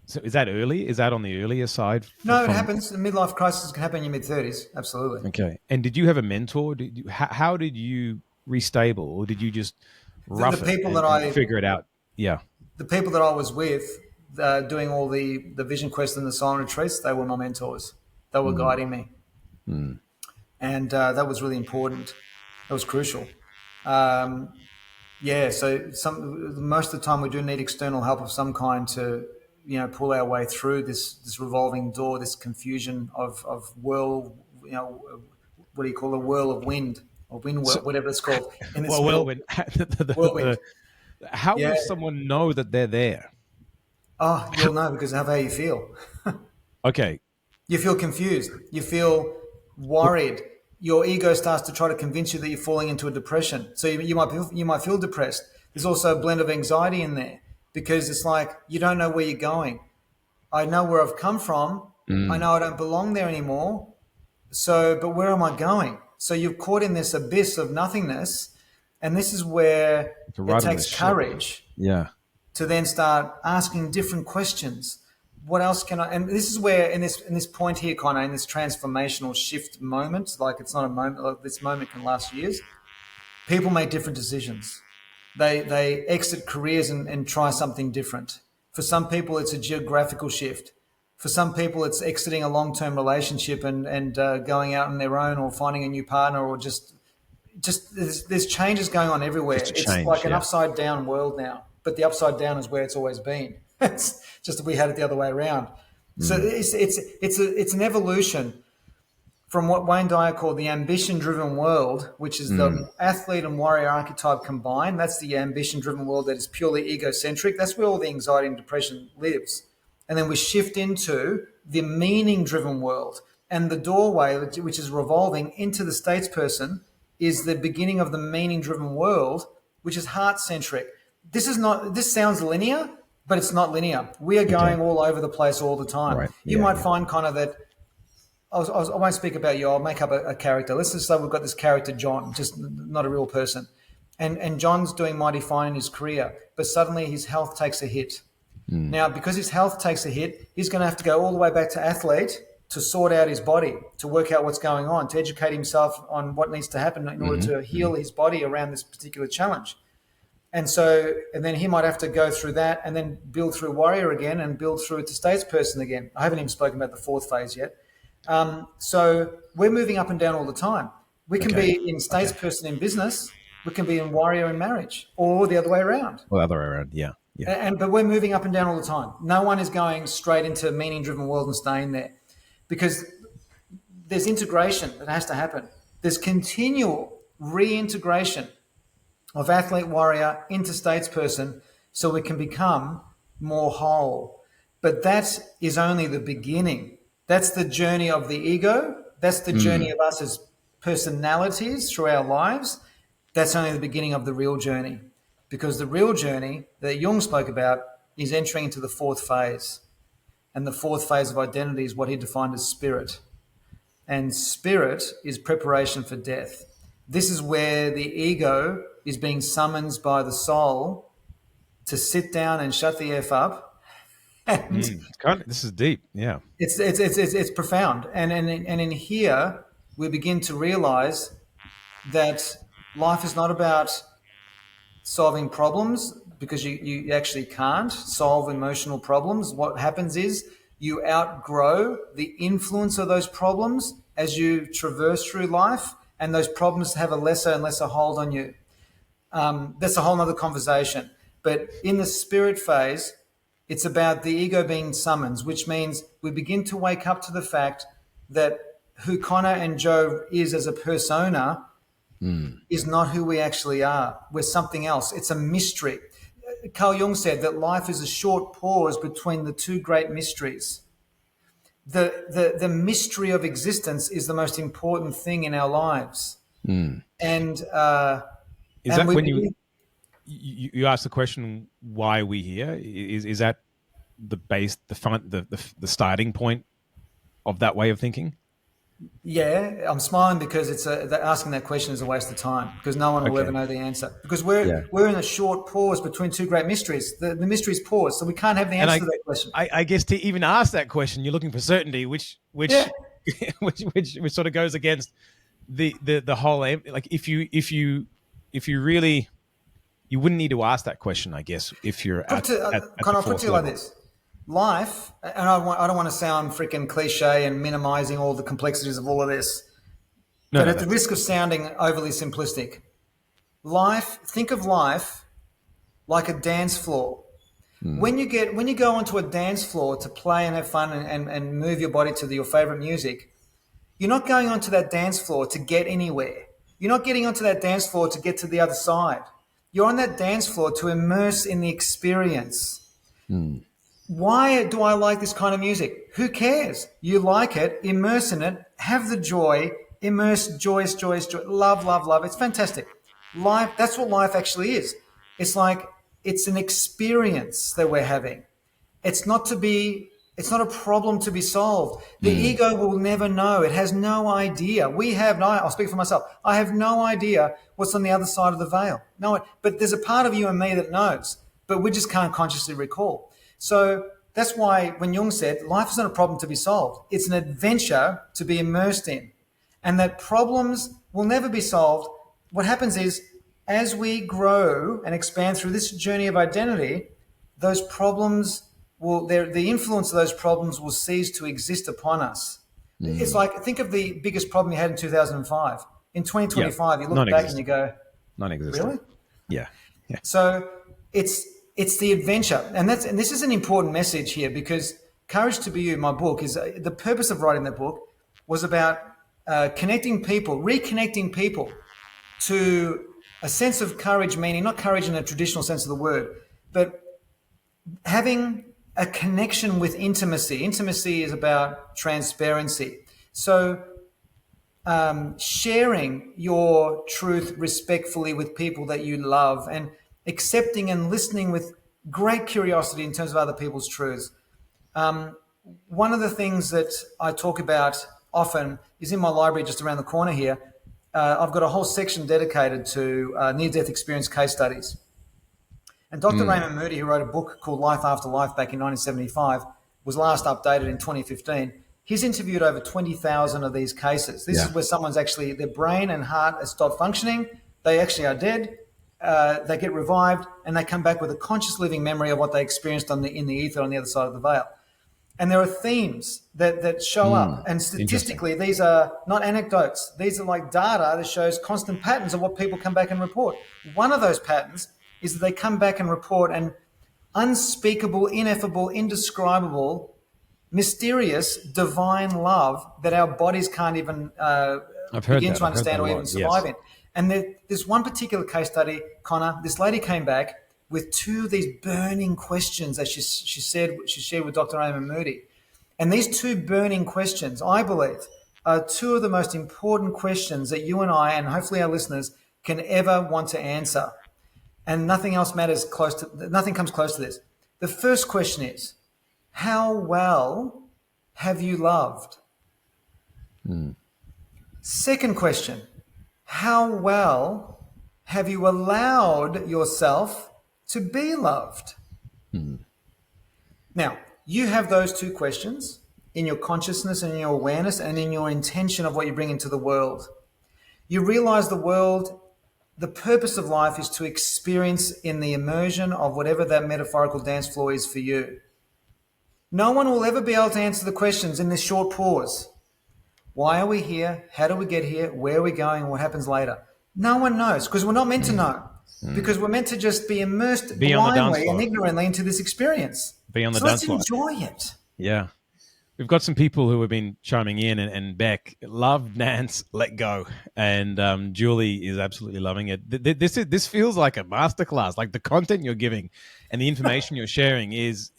So is that early? Is that on the earlier side? No, it happens. A midlife crisis can happen in your mid-30s. Absolutely. Okay. And did you have a mentor? How did you restable, or did you just The rough it people and figure it out? Yeah. the people that I was with, doing all the vision quest and the silent retreats, they were my mentors. They were guiding me, and that was really important. That was crucial. Yeah, so most of the time we do need external help of some kind to, pull our way through this revolving door, this confusion of whirl, what do you call a whirl of wind or wind whirl, So, whatever it's called in this whirlwind. whirlwind. How Yeah. will someone know that they're there? Oh, you'll know because of how you feel. Okay. You feel confused. You feel worried. Your ego starts to try to convince you that you're falling into a depression. So you might feel depressed. There's also a blend of anxiety in there because it's like you don't know where you're going. I know where I've come from. I know I don't belong there anymore. So, but where am I going? So you're caught in this abyss of nothingness, and this is where it takes courage Yeah. to then start asking different questions. What else can I? And this is where in this point here, Connor, in this transformational shift moment, like it's not a moment. Like this moment can last years. People make different decisions. They exit careers and try something different. For some people, it's a geographical shift. For some people, it's exiting a long-term relationship and going out on their own or finding a new partner or just there's changes going on everywhere. Just a It's change, like an yeah. upside down world now, but the upside down is where it's always been. It's just that we had it the other way around. So it's an evolution from what Wayne Dyer called the ambition-driven world, which is the athlete and warrior archetype combined. That's the ambition-driven world that is purely egocentric. That's where all the anxiety and depression lives. And then we shift into the meaning-driven world. And the doorway, which is revolving into the statesperson, is the beginning of the meaning-driven world, which is heart-centric. This sounds linear, but it's not linear. We are going all over the place all the time. Right. You might find, Connor, that I won't speak about you. I'll make up a character. Let's just say we've got this character, John, just not a real person. And John's doing mighty fine in his career, but suddenly his health takes a hit. Now, because his health takes a hit, he's going to have to go all the way back to athlete to sort out his body, to work out what's going on, to educate himself on what needs to happen in order to heal his body around this particular challenge. And then he might have to go through that and then build through warrior again and build through to statesperson again. I haven't even spoken about the fourth phase yet. So we're moving up and down all the time. We can be in statesperson in business. We can be in warrior in marriage, or the other way around. Well, the other way around. Yeah. Yeah. But we're moving up and down all the time. No one is going straight into a meaning-driven world and staying there, because there's integration that has to happen. There's continual reintegration of athlete warrior into statesperson so we can become more whole. But that is only the beginning. That's the journey of the ego. That's the journey of us as personalities through our lives. That's only the beginning of the real journey, because the real journey that Jung spoke about is entering into the fourth phase. And the fourth phase of identity is what he defined as spirit. And spirit is preparation for death. This is where the ego is being summoned by the soul to sit down and shut the F up. And This is deep. Yeah. it's profound. And in here, we begin to realize that life is not about solving problems, because you actually can't solve emotional problems. What happens is you outgrow the influence of those problems as you traverse through life, and those problems have a lesser and lesser hold on you. That's a whole nother conversation. But in the spirit phase, it's about the ego being summoned, which means we begin to wake up to the fact that who Conor and Joe is as a persona is not who we actually are. We're something else. It's a mystery. Carl Jung said that life is a short pause between the two great mysteries. The mystery of existence is the most important thing in our lives. And Is that when you ask the question, why are we here? Is that the base, the starting point of that way of thinking? Yeah, I'm smiling because asking that question is a waste of time because no one will ever Okay. know the answer because Yeah. we're in a short pause between two great mysteries. The mystery's paused, so we can't have the And answer to that question. I guess to even ask that question, you're looking for certainty, which Yeah, which sort of goes against the whole aim. Like if you really, you wouldn't need to ask that question, I guess, if you're at the Connor, I'll put it to fourth you like level. this: life, and I don't want to sound freaking cliche and minimizing all the complexities of all of this, No, but no, at the that's risk of sounding overly simplistic, think of life like a dance floor. When you go onto a dance floor to play and have fun and move your body to your favorite music, you're not going onto that dance floor to get anywhere. You're not getting onto that dance floor to get to the other side. You're on that dance floor to immerse in the experience. Why do I like this kind of music? Who cares? You like it, immerse in it, have the joy, immerse, joyous, joyous, joy, love, love, love. It's fantastic. Life, that's what life actually is. It's like, it's an experience that we're having. It's not to be, it's not a problem to be solved. The ego will never know. It has no idea. I'll speak for myself. I have no idea what's on the other side of the veil. No, but there's a part of you and me that knows, but we just can't consciously recall. So that's why when Jung said, life is not a problem to be solved. It's an adventure to be immersed in, and that problems will never be solved. What happens is, as we grow and expand through this journey of identity, those problems the influence of those problems will cease to exist upon us. It's like, think of the biggest problem you had in 2005. In yeah, 2025, you look back and you non-existent, go, non-existent. really? Yeah, yeah. So it's the adventure, and this is an important message here because Courage to Be You, my book, is the purpose of writing that book was about reconnecting people to a sense of courage, meaning not courage in a traditional sense of the word, but having a connection with intimacy. Intimacy is about transparency. So sharing your truth respectfully with people that you love and accepting and listening with great curiosity in terms of other people's truths. One of the things that I talk about often is in my library just around the corner here. I've got a whole section dedicated to near-death experience case studies. And Dr. Raymond Moody, who wrote a book called Life After Life back in 1975, was last updated in 2015. He's interviewed over 20,000 of these cases. This is where someone's actually, their brain and heart has stopped functioning. They actually are dead. They get revived and they come back with a conscious living memory of what they experienced in the ether on the other side of the veil. And there are themes that show up. And statistically, these are not anecdotes. These are like data that shows constant patterns of what people come back and report. One of those patterns is that they come back and report an unspeakable, ineffable, indescribable, mysterious, divine love that our bodies can't even begin to understand or even survive in. And there's one particular case study, Connor. This lady came back with two of these burning questions that she shared with Dr. Raymond Moody. And these two burning questions, I believe, are two of the most important questions that you and I, and hopefully our listeners, can ever want to answer. And nothing comes close to this. The first question is, how well have you loved? Second question, how well have you allowed yourself to be loved? Now, you have those two questions in your consciousness and in your awareness and in your intention of what you bring into the world. You realize the purpose of life is to experience in the immersion of whatever that metaphorical dance floor is for you. No one will ever be able to answer the questions in this short pause. Why are we here? How do we get here? Where are we going? And what happens later? No one knows because we're not meant to know. Because we're meant to just be immersed blindly and ignorantly into this experience. Be on the So dance floor. let's enjoy it. Yeah. We've got some people who have been chiming in, and Beck, love, dance, let go. And Julie is absolutely loving it. This feels like a masterclass. Like the content you're giving and the information you're sharing is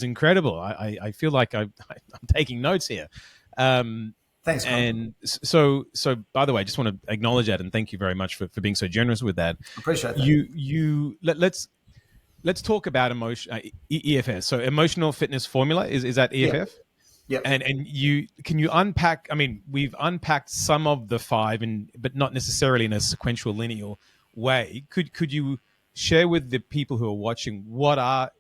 incredible. I feel like I'm taking notes here. Thanks, Conor. And so by the way, I just want to acknowledge that and thank you very much for being so generous with that. Appreciate that. Let's talk about EFS. So emotional fitness formula is that EFF? Yep. And you can you unpack? I mean, we've unpacked some of the five, but not necessarily in a sequential linear way. Could you share with the people who are watching what are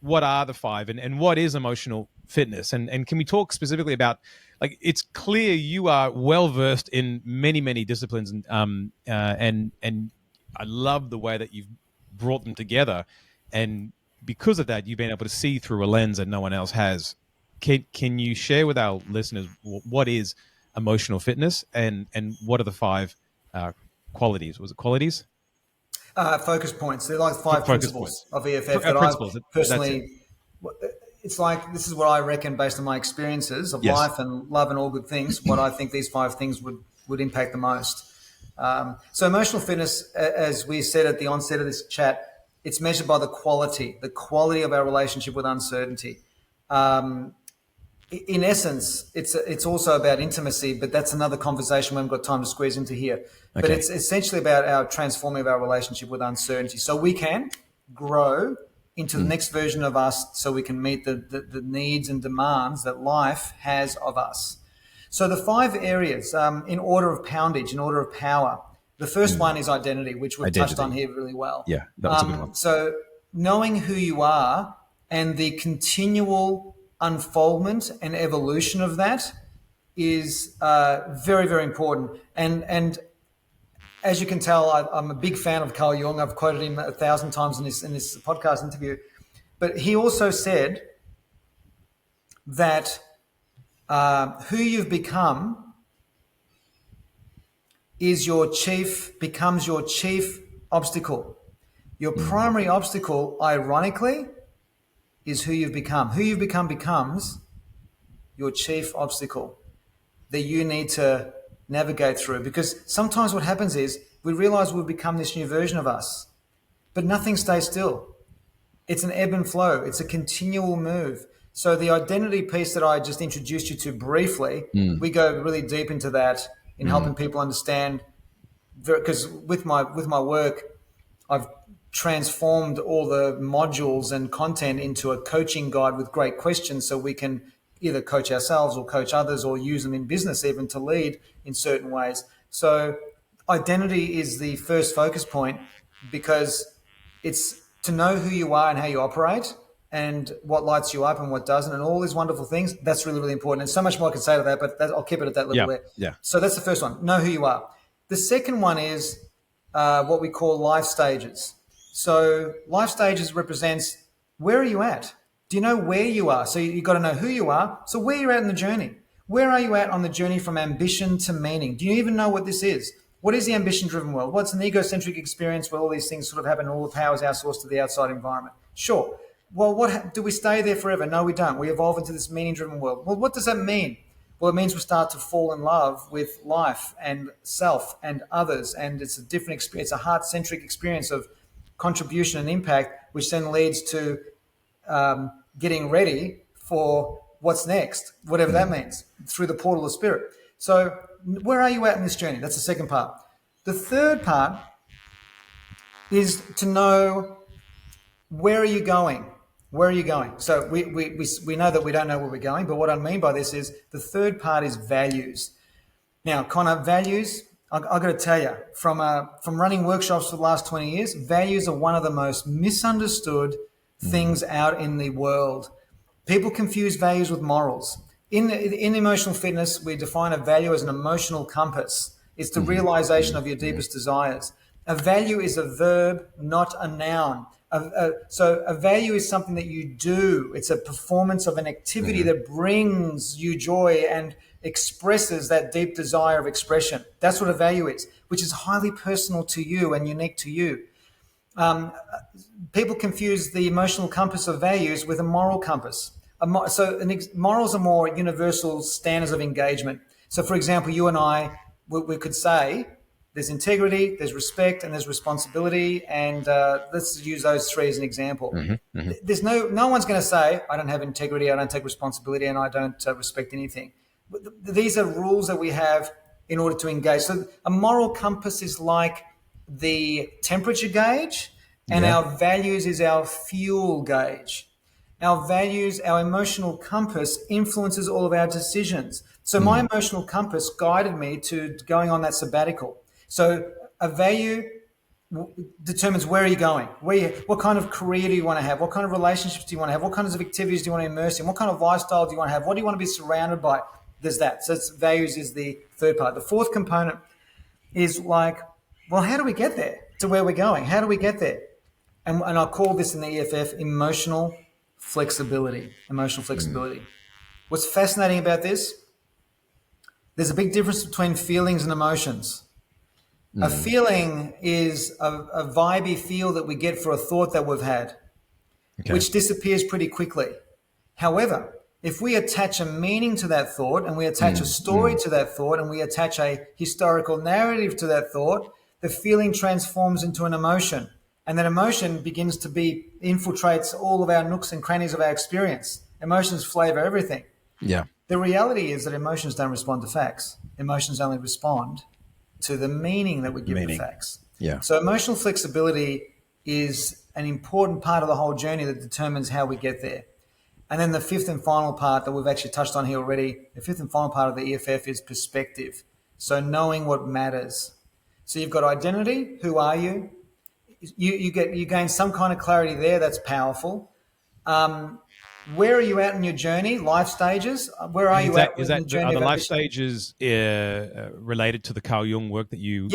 the five, and what is emotional fitness? And can we talk specifically about, like, it's clear you are well versed in many disciplines, and I love the way that you've brought them together, and because of that, you've been able to see through a lens that no one else has. Can you share with our listeners what is emotional fitness, and what are the five qualities? Was it qualities? Focus points. They're like five Focus points principles of EFF that principles. I That's it. personally. It's like, this is what I reckon based on my experiences of Yes. life and love and all good things. What I think these five things would impact the most. So emotional fitness, as we said at the onset of this chat, it's measured by the quality of our relationship with uncertainty. In essence, it's also about intimacy, but that's another conversation we haven't got time to squeeze into here. Okay. But it's essentially about our transforming of our relationship with uncertainty, so we can grow into the next version of us, so we can meet the needs and demands that life has of us. So the five areas, in order of poundage, in order of power. The first one is identity, which we've touched on here really well. Yeah, that was a good one. So knowing who you are and the continual unfoldment and evolution of that is very, very important. And as you can tell, I'm a big fan of Carl Jung. I've quoted him 1,000 times in this podcast interview. But he also said that who you've become becomes your chief obstacle. Your primary obstacle, ironically, is who you've become. Who you've become becomes your chief obstacle that you need to navigate through. Because sometimes what happens is we realize we've become this new version of us, but nothing stays still. It's an ebb and flow. It's a continual move. So the identity piece that I just introduced you to briefly, we go really deep into that in helping people understand, because with my work, I've transformed all the modules and content into a coaching guide with great questions, so we can either coach ourselves or coach others or use them in business even to lead in certain ways. So identity is the first focus point, because it's to know who you are and how you operate and what lights you up and what doesn't, and all these wonderful things. That's really, really important. And so much more I could say to that, but I'll keep it at that level there. Yeah. So that's the first one, know who you are. The second one is what we call life stages. So life stages represents, where are you at? Do you know where you are? So you've got to know who you are. So where you're at in the journey. Where are you at on the journey from ambition to meaning? Do you even know what this is? What is the ambition-driven world? What's an egocentric experience where all these things sort of happen and all the power is outsourced to the outside environment? Sure. Well, do we stay there forever? No, we don't. We evolve into this meaning-driven world. Well, what does that mean? Well, it means we start to fall in love with life and self and others, and it's a different experience, a heart-centric experience of contribution and impact, which then leads to getting ready for what's next, whatever that means, through the portal of spirit. So where are you at in this journey? That's the second part. The third part is to know, where are you going? Where are you going? So we know that we don't know where we're going, but what I mean by this is the third part is values. Now, Conor, values, I've got to tell you, from running workshops for the last 20 years, values are one of the most misunderstood things out in the world. People confuse values with morals. In emotional fitness, we define a value as an emotional compass. It's the realization of your deepest desires. A value is a verb, not a noun. So a value is something that you do. It's a performance of an activity that brings you joy and expresses that deep desire of expression. That's what a value is, which is highly personal to you and unique to you. People confuse the emotional compass of values with a moral compass. Morals are more universal standards of engagement. So, for example, you and I, we could say there's integrity, there's respect, and there's responsibility. And let's use those three as an example. There's no one's going to say, I don't have integrity, I don't take responsibility, and I don't respect anything. These are rules that we have in order to engage. So a moral compass is like the temperature gauge, and our values is our fuel gauge. Our values, our emotional compass influences all of our decisions. So my emotional compass guided me to going on that sabbatical. So a value determines where are you going, what kind of career do you want to have, what kind of relationships do you want to have, what kinds of activities do you want to immerse in, what kind of lifestyle do you want to have, what do you want to be surrounded by. There's that. So it's values is the third part. The fourth component is like, well, how do we get there to where we're going? How do we get there? And I call this in the EFF emotional flexibility. Emotional flexibility. What's fascinating about this, there's a big difference between feelings and emotions. A feeling is a vibey feel that we get for a thought that we've had, which disappears pretty quickly. However, if we attach a meaning to that thought and we attach a story to that thought and we attach a historical narrative to that thought, the feeling transforms into an emotion. And that emotion begins to infiltrates all of our nooks and crannies of our experience. Emotions flavor everything. Yeah. The reality is that emotions don't respond to facts. Emotions only respond to the meaning that we give the facts. Yeah. So emotional flexibility is an important part of the whole journey that determines how we get there. And then the fifth and final part that we've actually touched on here already, the fifth and final part of the EFF is perspective. So knowing what matters. So you've got identity. Who are you? You gain some kind of clarity there. That's powerful. Where are you at in your journey? Life stages. Where are you at in the journey? Are the life stages related to the Carl Jung work that you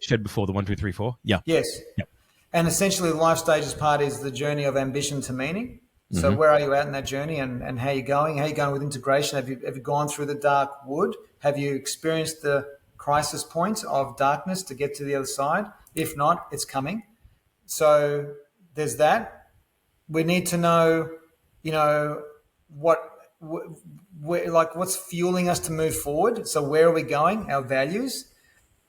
shared before, the 1, 2, 3, 4? Yeah. Yes. Yep. And essentially, the life stages part is the journey of ambition to meaning. So where are you at in that journey, and how are you going? How are you going with integration? Have you gone through the dark wood? Have you experienced the crisis point of darkness to get to the other side? If not, it's coming. So there's that. We need to know, what's fueling us to move forward. So where are we going? Our values.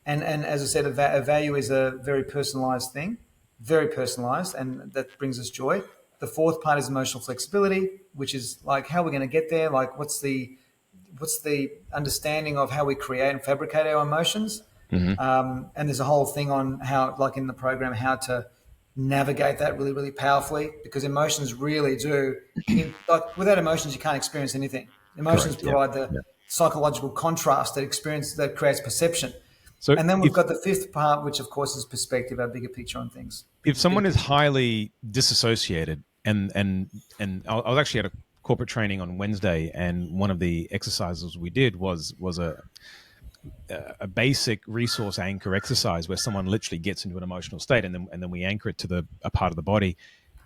And as I said, a value is a very personalized thing, very personalized, and that brings us joy. The fourth part is emotional flexibility, which is like how we're going to get there. Like what's the understanding of how we create and fabricate our emotions. And there's a whole thing on how, like in the program, how to navigate that really, really powerfully, because emotions really do. Like without emotions, you can't experience anything. Emotions provide the psychological contrast that creates perception. So, and then we've got the fifth part, which of course is perspective, our bigger picture on things. If someone is highly disassociated, and I was actually at a corporate training on Wednesday, and one of the exercises we did was a basic resource anchor exercise where someone literally gets into an emotional state, and then we anchor it to a part of the body.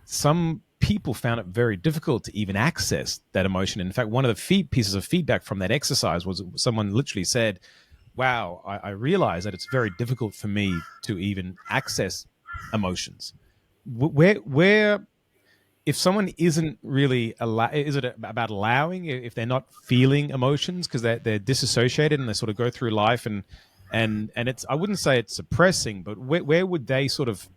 Some people found it very difficult to even access that emotion. In fact, one of the pieces of feedback from that exercise was someone literally said, wow, I realize that it's very difficult for me to even access emotions. Where if someone isn't really is it about allowing, if they're not feeling emotions because they're disassociated and they sort of go through life and it's, I wouldn't say it's suppressing, but where would they sort of,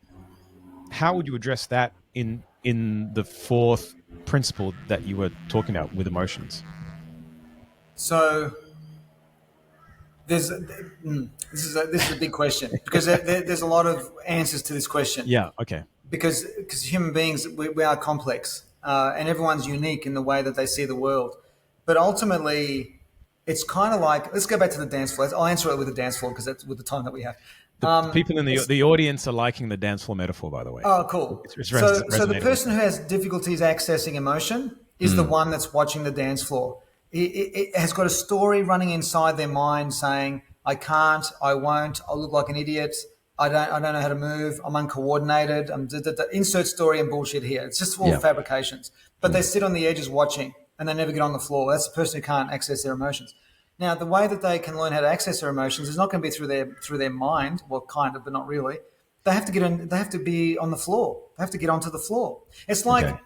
how would you address that in the fourth principle that you were talking about with emotions? So this is a big question, because there's a lot of answers to this question. Yeah. Okay. Because human beings, we are complex, and everyone's unique in the way that they see the world. But ultimately, it's kind of like, let's go back to the dance floor. I'll answer it with the dance floor because that's with the time that we have. People in the audience are liking the dance floor metaphor, by the way. Oh, cool. So the person who has difficulties accessing emotion is the one that's watching the dance floor. It has got a story running inside their mind saying, I can't, I won't, I'll look like an idiot, I don't know how to move, I'm uncoordinated, insert story and bullshit here. It's just all fabrications. But they sit on the edges watching and they never get on the floor. That's the person who can't access their emotions. Now, the way that they can learn how to access their emotions is not going to be through their mind, well, kind of, but not really. They have to get in, they have to be on the floor. They have to get onto the floor. It's like,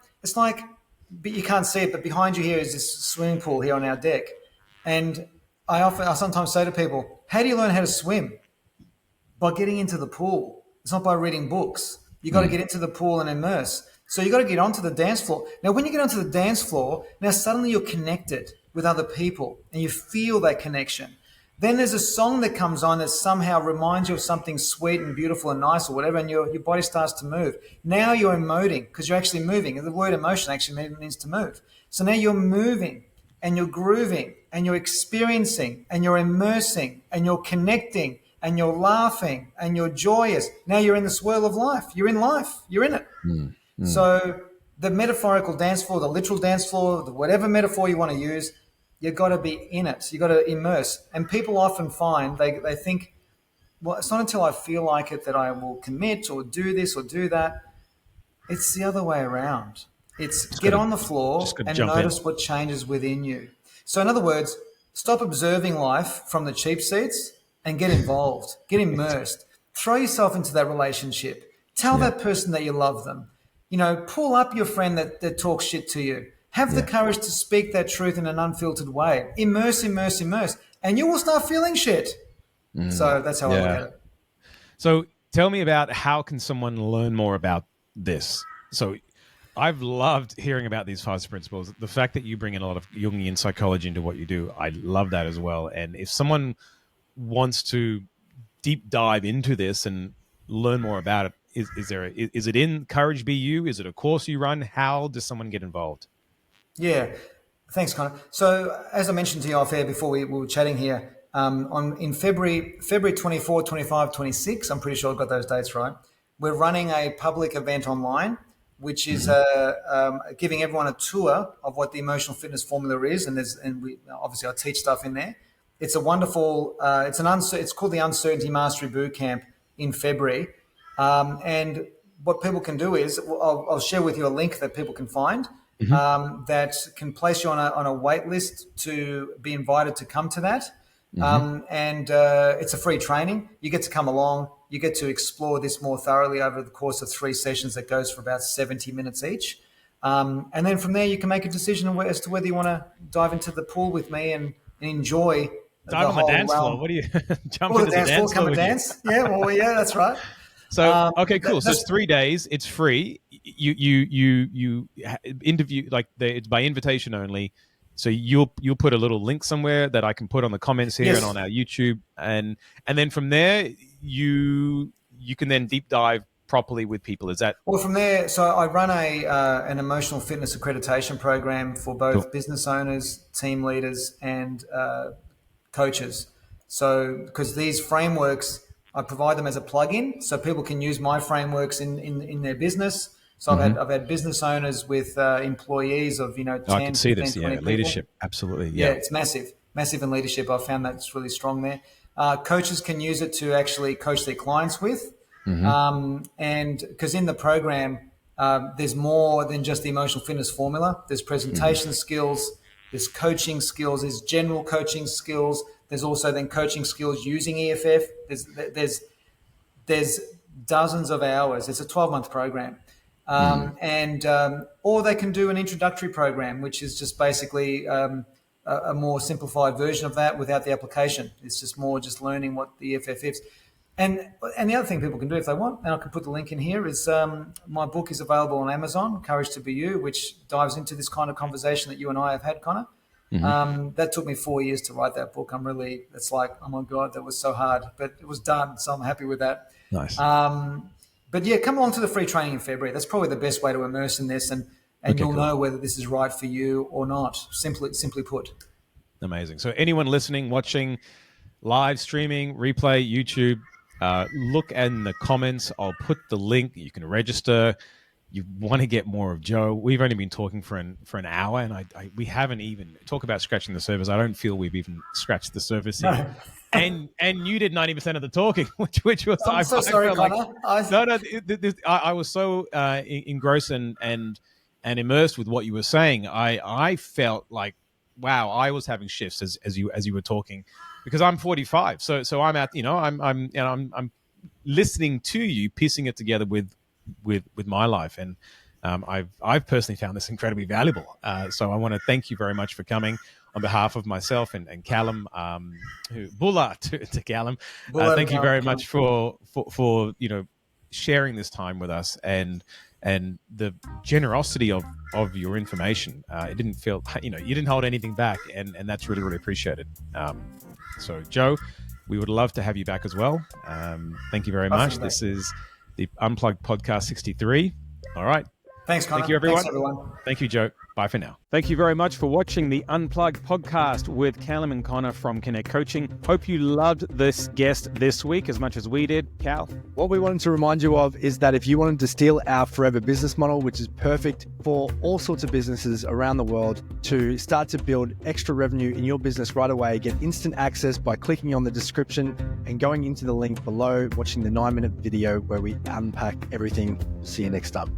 but you can't see it, but behind you here is this swimming pool here on our deck. And I sometimes say to people, how do you learn how to swim? By getting into the pool. It's not by reading books. You got to get into the pool and immerse. So you got to get onto the dance floor. Now, when you get onto the dance floor, now suddenly you're connected with other people and you feel that connection. Then there's a song that comes on that somehow reminds you of something sweet and beautiful and nice or whatever, and your body starts to move. Now you're emoting because you're actually moving. The word emotion actually means to move. So now you're moving and you're grooving and you're experiencing and you're immersing and you're connecting and you're laughing and you're joyous. Now you're in the swirl of life. You're in life. You're in it. So the metaphorical dance floor, the literal dance floor, whatever metaphor you want to use, you've got to be in it. You've got to immerse. And people often find, they think, well, it's not until I feel like it that I will commit or do this or do that. It's the other way around. It's get on the floor and notice what changes within you. So in other words, stop observing life from the cheap seats and get involved, get immersed. Throw yourself into that relationship. Tell that person that you love them. You know, pull up your friend that talks shit to you. Have the courage to speak that truth in an unfiltered way. Immerse, immerse, immerse. And you will start feeling shit. So that's how I look at it. So tell me about how can someone learn more about this? So I've loved hearing about these 5 principles. The fact that you bring in a lot of Jungian psychology into what you do, I love that as well. And if someone wants to deep dive into this and learn more about it, is it in Courage Be You? Is it a course you run? How does someone get involved? Yeah, thanks, Conor. So as I mentioned to you off air before we were chatting here, in February 24, 25, 26, I'm pretty sure I've got those dates right, we're running a public event online, which is giving everyone a tour of what the emotional fitness formula is, and we obviously I teach stuff in there. It's a wonderful. It's called the Uncertainty Mastery Bootcamp in February, and what people can do is I'll share with you a link that people can find that can place you on a wait list to be invited to come to that. And it's a free training. You get to come along. You get to explore this more thoroughly over the course of 3 sessions that goes for about 70 minutes each. And then from there, you can make a decision as to whether you want to dive into the pool with me and enjoy dive on the dance floor. What do you jump into the dance floor? Come and dance. Yeah, well, yeah, that's right. So okay, cool. So it's 3 days. It's free. You interview it's by invitation only. So you'll put a little link somewhere that I can put on the comments here and on our YouTube, and then from there you can then deep dive properly with people. Is that well? From there, so I run an emotional fitness accreditation program for both business owners, team leaders, and coaches. So because these frameworks, I provide them as a plug-in, so people can use my frameworks in their business. So I've had business owners with employees of 10, I can see 15, this. 20 people. Leadership, absolutely. Yeah, it's massive in leadership. I've found that's really strong there. Coaches can use it to actually coach their clients with, and because in the program there's more than just the emotional fitness formula. There's presentation skills, there's coaching skills, there's general coaching skills. There's also then coaching skills using EFF. There's dozens of hours. It's a 12-month program. Or they can do an introductory program, which is just basically a more simplified version of that without the application. It's just more just learning what the EFF is. And the other thing people can do if they want, and I can put the link in here, is my book is available on Amazon, Courage to Be You, which dives into this kind of conversation that you and I have had, Conor. That took me 4 years to write that book. It's like, oh my God, that was so hard, but it was done. So I'm happy with that. Nice. But yeah, come along to the free training in February. That's probably the best way to immerse in this, and you'll know whether this is right for you or not. Simply put. Amazing. So anyone listening, watching, live streaming, replay, YouTube, look in the comments. I'll put the link. You can register. You want to get more of Joe. We've only been talking for an hour, and we haven't even talk about scratching the surface. I don't feel we've even scratched the surface here. No. And you did 90% of the talking, which was I'm so sorry, Conor. I was so engrossed and immersed with what you were saying. I felt like, wow, I was having shifts as you were talking, because I'm 45. So I'm at I'm listening to you, piecing it together with my life, and I've personally found this incredibly valuable. So I want to thank you very much for coming on behalf of myself and Kallum, Bulla to Kallum. Thank you very much for sharing this time with us and the generosity of your information. It didn't feel you didn't hold anything back, and that's really, really appreciated. So, Joe, we would love to have you back as well. Thank you very much. This is the Unplugged Podcast 63. All right. Thanks, Conor. Thank you, everyone. Thanks, everyone. Thank you, Joe. Bye for now. Thank you very much for watching the Unplugged podcast with Kallum and Conor from Connekt Coaching. Hope you loved this guest this week as much as we did. Cal? What we wanted to remind you of is that if you wanted to steal our forever business model, which is perfect for all sorts of businesses around the world to start to build extra revenue in your business right away, get instant access by clicking on the description and going into the link below, watching the 9-minute video where we unpack everything. See you next time.